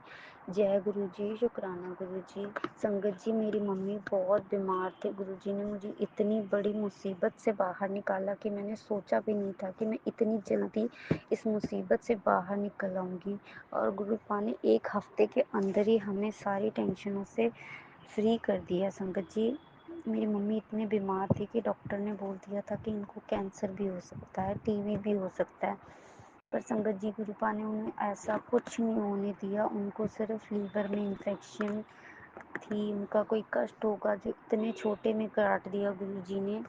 जय गुरु जी, शुक्राना गुरु जी। संगत जी, मेरी मम्मी बहुत बीमार थे। गुरु जी ने मुझे इतनी बड़ी मुसीबत से बाहर निकाला कि मैंने सोचा भी नहीं था कि मैं इतनी जल्दी इस मुसीबत से बाहर निकल आऊँगी। और गुरु पा ने 1 हफ्ते के अंदर ही हमें सारी टेंशनों से फ्री कर दिया। संगत जी, मेरी मम्मी इतनी बीमार थी कि डॉक्टर ने बोल दिया था कि इनको कैंसर भी हो सकता है, टीबी भी हो सकता है। पर संगत जी, गुरुपा ने उन्हें ऐसा कुछ नहीं होने दिया। उनको सिर्फ लीवर में इन्फेक्शन थी, उनका कोई कष्ट होगा जो इतने छोटे में काट दिया गुरु जी ने।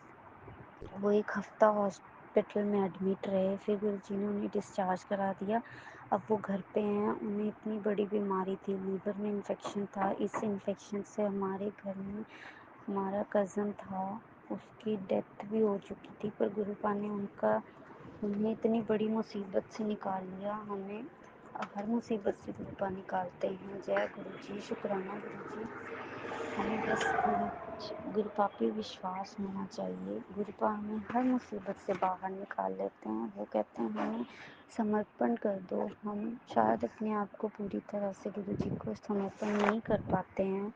वो 1 हफ्ता हॉस्पिटल में एडमिट रहे, फिर गुरु जी ने उन्हें डिस्चार्ज करा दिया। अब वो घर पे हैं। उन्हें इतनी बड़ी बीमारी थी, लीवर में इन्फेक्शन था। इस इन्फेक्शन से हमारे घर में हमारा कज़न था, उसकी डेथ भी हो चुकी थी। पर गुरुपा ने उन्हें इतनी बड़ी मुसीबत से निकाल लिया। हमें हर मुसीबत से गुरुपा निकालते हैं। जय गुरु जी, शुक्राना गुरु जी। हमें बस गुरुपा पे विश्वास होना चाहिए। गुरुपा हमें हर मुसीबत से बाहर निकाल लेते हैं। वो कहते हैं हमें समर्पण कर दो। हम शायद अपने आप को पूरी तरह से गुरु जी को समर्पण नहीं कर पाते हैं।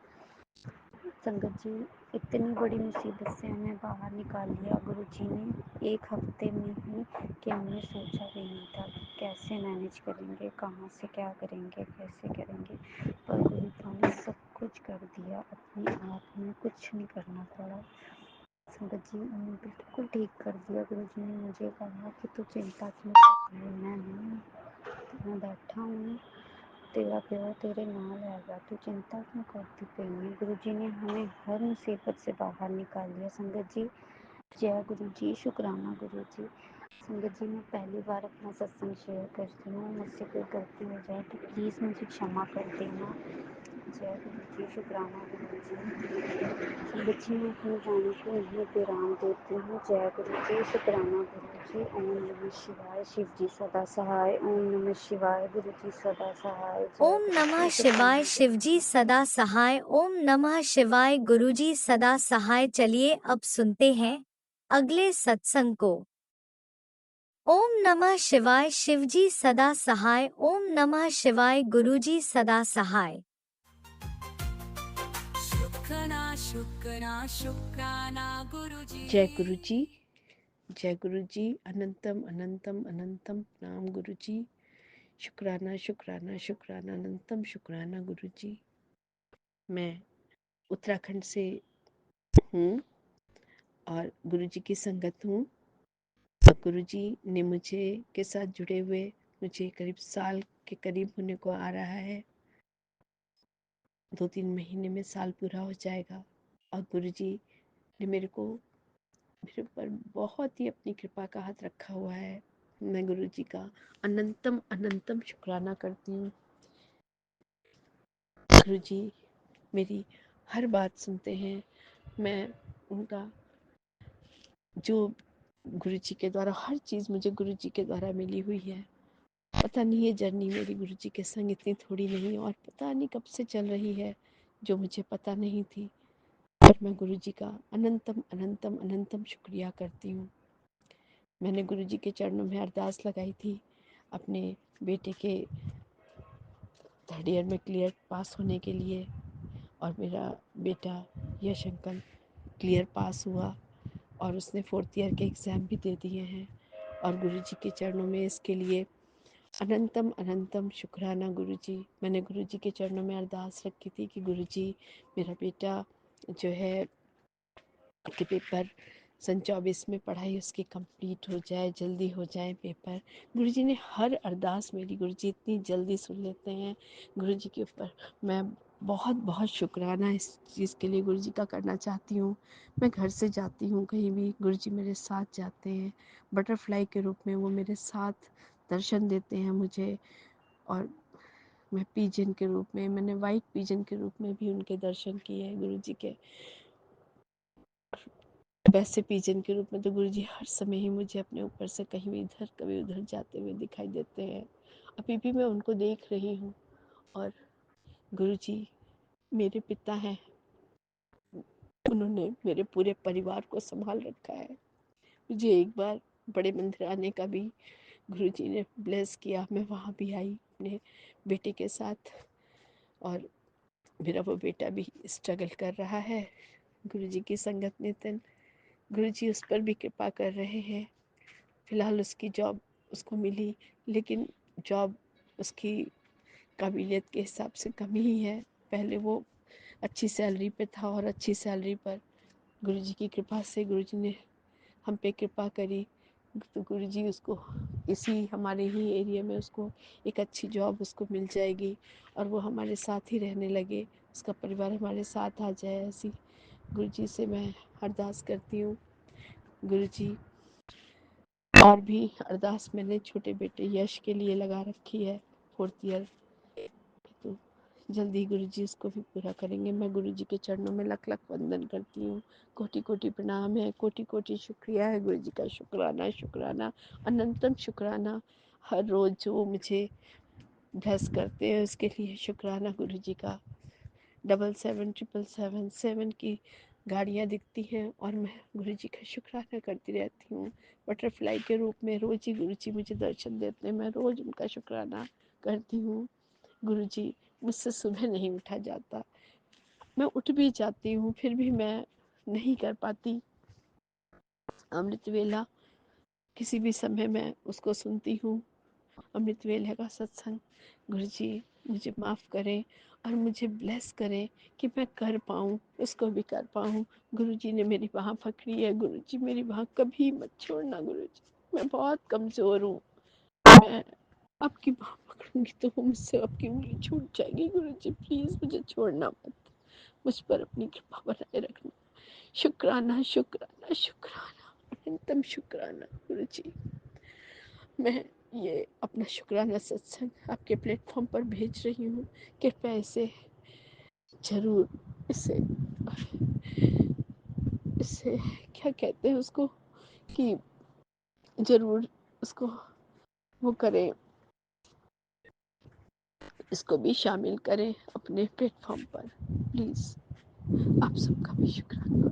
संगत जी, इतनी बड़ी मुसीबत से हमें बाहर निकाल लिया गुरु जी ने 1 हफ्ते में ही, कि हमने सोचा भी नहीं था कि कैसे मैनेज करेंगे, कहाँ से क्या करेंगे, कैसे करेंगे। पर गुरुपा ने सब कुछ कर दिया अपने आप, में कुछ नहीं करना पड़ा। संगत जी, उन्हें बिल्कुल ठीक कर दिया। गुरु जी ने मुझे कहा कि तू चिंता क्यों कर रही है, मैं हूँ, मैं बैठा हूँ, तेरा प्यार तेरे नाल हैगा, तू चिंता क्यों करती पई है। गुरु जी ने हमें हर मुसीबत से बाहर निकाल लिया। संगत जी, जय गुरु जी, शुक्राना गुरु जी। संगत जी, मैं पहली बार अपना सत्संग शेयर करती हूँ। मुझसे कोई गलती हो जाए तो प्लीज़ मुझे क्षमा कर देना। जय गुरु जी, शुक्राना गुरु जी। संगत जी, मैं अपनी वाणी को यहीं विराम देती हूँ। जय गुरु जी, शुक्राना गुरु जी। ओम नमः शिवाय, शिव जी सदा सहाय। ओम नमः शिवाय, गुरु जी सदा सहाय। जय ओम गुरु नमः जी, शिवाय, शुक्राना गुरु शिवजी जी। सदा सहाय। ओम नमः शिवाय, गुरुजी सदा सहाय। चलिए अब सुनते हैं अगले सत्संग को। ओम नमः शिवाय, शिवजी सदा सहाय। ओम नमः शिवाय, गुरुजी सदा सहाय। शुक्राना शुक्राना शुक्राना गुरुजी। जय गुरु जी, जय गुरु जी, अनंतम अनंतम अनंतम प्रणाम गुरु जी। शुक्राना शुक्राना शुक्राना अनंतम शुक्राना गुरु जी। मैं उत्तराखंड से हूँ और गुरु जी की संगत हूँ। गुरु जी ने मुझे के साथ जुड़े हुए मुझे करीब साल के करीब होने को आ रहा है। 2-3 महीने में साल पूरा हो जाएगा। और गुरु जी ने मेरे ऊपर बहुत ही अपनी कृपा का हाथ रखा हुआ है। मैं गुरु जी का अनंतम अनंतम शुक्राना करती हूँ। गुरु जी मेरी हर बात सुनते हैं। मैं उनका जो गुरु जी के द्वारा हर चीज़ मुझे गुरु जी के द्वारा मिली हुई है। पता नहीं ये जर्नी मेरी गुरु जी के संग इतनी थोड़ी नहीं और पता नहीं कब से चल रही है, जो मुझे पता नहीं थी। और मैं गुरु जी का अनंतम अनंतम अनंतम शुक्रिया करती हूँ। मैंने गुरु जी के चरणों में अरदास लगाई थी अपने बेटे के 3rd ईयर में क्लियर पास होने के लिए, और मेरा बेटा यश अंकल क्लियर पास हुआ और उसने 4th ईयर के एग्ज़ाम भी दे दिए हैं। और गुरु जी के चरणों में इसके लिए अनंतम अनंतम शुक्राना गुरु जी। मैंने गुरु जी के चरणों में अरदास रखी थी कि गुरु जी मेरा बेटा जो है के पेपर सन 24 में पढ़ाई उसकी कंप्लीट हो जाए, जल्दी हो जाए पेपर। गुरुजी ने हर अरदास मेरी गुरुजी इतनी जल्दी सुन लेते हैं। गुरुजी के ऊपर मैं बहुत बहुत शुक्राना इस चीज़ के लिए गुरुजी का करना चाहती हूँ। मैं घर से जाती हूँ कहीं भी, गुरुजी मेरे साथ जाते हैं, बटरफ्लाई के रूप में वो मेरे साथ दर्शन देते हैं मुझे। और मैं पीजन के रूप में, मैंने वाइट पीजन के रूप में भी उनके दर्शन किए हैं गुरुजी के। वैसे पीजन के रूप में तो गुरुजी हर समय ही मुझे अपने ऊपर से कहीं इधर कभी उधर जाते हुए दिखाई देते हैं। अभी भी मैं उनको देख रही हूँ। और गुरुजी मेरे पिता हैं, उन्होंने मेरे पूरे परिवार को संभाल रखा है। मुझे एक बार बड़े मंदिर आने का भी गुरुजी ने ब्लेस किया, मैं वहाँ भी आई अपने बेटे के साथ। और मेरा वो बेटा भी स्ट्रगल कर रहा है गुरुजी की संगत नितिन। गुरुजी उस पर भी कृपा कर रहे हैं। फ़िलहाल उसकी जॉब उसको मिली, लेकिन जॉब उसकी काबिलियत के हिसाब से कम ही है। पहले वो अच्छी सैलरी पे था और अच्छी सैलरी पर गुरुजी की कृपा से गुरुजी ने हम पे कृपा करी, तो गुरुजी उसको इसी हमारे ही एरिया में उसको एक अच्छी जॉब उसको मिल जाएगी और वो हमारे साथ ही रहने लगे, उसका परिवार हमारे साथ आ जाए। ऐसी गुरुजी से मैं अरदास करती हूँ। गुरुजी और भी अरदास मैंने छोटे बेटे यश के लिए लगा रखी है, 4th ईयर, तो जल्दी गुरुजी उसको भी पूरा करेंगे। मैं गुरुजी के चरणों में लख लख वंदन करती हूँ, कोटि कोटि प्रणाम है, कोटि कोटि शुक्रिया है गुरुजी का। शुक्राना शुक्राना अनंतम शुक्राना। हर रोज़ जो मुझे ब्लेस करते हैं उसके लिए शुक्राना गुरुजी का। 77777 की गाड़ियाँ दिखती हैं और मैं गुरुजी का शुक्राना करती रहती हूँ। बटरफ्लाई के रूप में रोज़ ही गुरुजी मुझे दर्शन देते हैं, मैं रोज़ उनका शुक्राना करती हूँ। गुरुजी मुझसे सुबह नहीं उठा जाता, मैं उठ भी जाती हूँ फिर भी मैं नहीं कर पाती अमृत वेला। किसी भी समय मैं उसको सुनती हूँ, अमृत वेला का सत्संग। गुरुजी मुझे माफ़ करें और मुझे ब्लेस करें कि मैं कर पाऊँ, उसको भी कर पाऊँ। गुरुजी ने मेरी बाँह पकड़ी है, गुरुजी मेरी बाँह कभी मत छोड़ना गुरुजी, मैं बहुत कमज़ोर हूँ। मैं आपकी बाँह पकड़ूंगी तो मुझसे आपकी उंगली छूट जाएगी। गुरुजी प्लीज़ मुझे छोड़ना मत, मुझ पर अपनी कृपा बनाए रखना। शुक्राना शुक्राना शुक्राना अनंतम शुक्राना गुरुजी। मैं ये अपना शुक्राना सत्संग आपके प्लेटफॉर्म पर भेज रही हूँ, कृपया इसे ज़रूर इसे इसे क्या कहते हैं उसको, कि ज़रूर उसको वो करें, इसको भी शामिल करें अपने प्लेटफॉर्म पर प्लीज़। आप सबका भी शुक्राना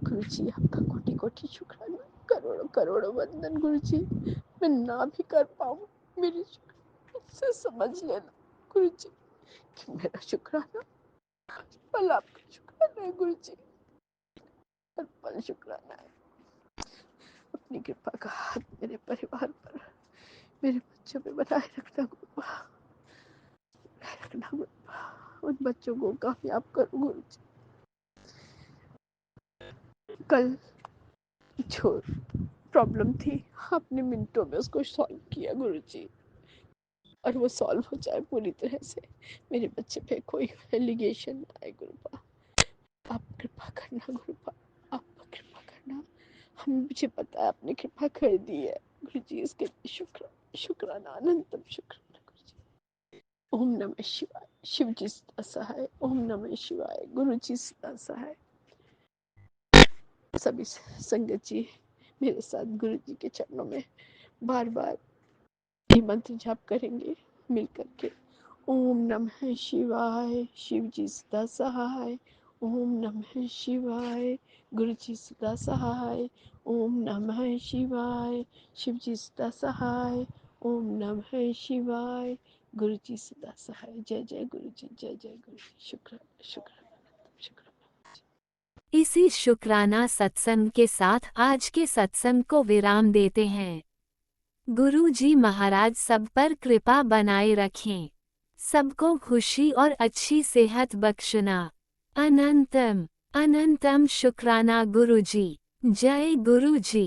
गुरुजी, आपका कोटि कोटि शुक्राना, करोड़ों करोड़ों वंदन गुरुजी। मैं ना भी कर पाऊँ, मेरी मुझसे समझ लेना गुरुजी कि मेरा शुक्राना पल आपका शुक्राना है गुरुजी, हर पल शुक्राना है। अपनी कृपा का हाथ मेरे परिवार पर, मेरे बच्चों पे बनाए रखना गुरुपा, बनाए रखना गुरुपा। उन बच्चों को कामयाब करो गुरुजी। कल जो प्रॉब्लम थी आपने मिनटों में उसको सॉल्व किया गुरुजी, और वो सॉल्व हो जाए पूरी तरह से, मेरे बच्चे पे कोई एलिगेशन ना आए गुरुपा। आप कृपा करना गुरुपा, आप कृपा करना। हम मुझे पता है आपने कृपा कर दी है गुरुजी, इसके लिए शुक्राना अनंतम शुक्राना गुरुजी। ओम नमः शिवाय। शिव जी सदा सहाय। ओम नमः शिवाय। गुरुजी सदा सहाय। सभी संगत जी मेरे साथ गुरु जी के चरणों में बार बार ये मंत्र जाप करेंगे मिल करके। ओम नमः शिवाय, शिव जी सदा सहाय। ओम नमः शिवाय, गुरु जी सदा सहाय। ओम नमः शिवाय, शिव जी सदा सहाय। ओम नमः शिवाय, गुरु जी सदा सहाय। जय जय गुरु जी, जय जय गुरु जी। शुक्राना शुक्राना शुक्राना। इसी शुक्राना सत्संग के साथ आज के सत्संग को विराम देते हैं। गुरु जी महाराज सब पर कृपा बनाए रखें, सबको खुशी और अच्छी सेहत बख्शना। अनंतम अनंतम शुक्राना गुरु जी। जय गुरु जी।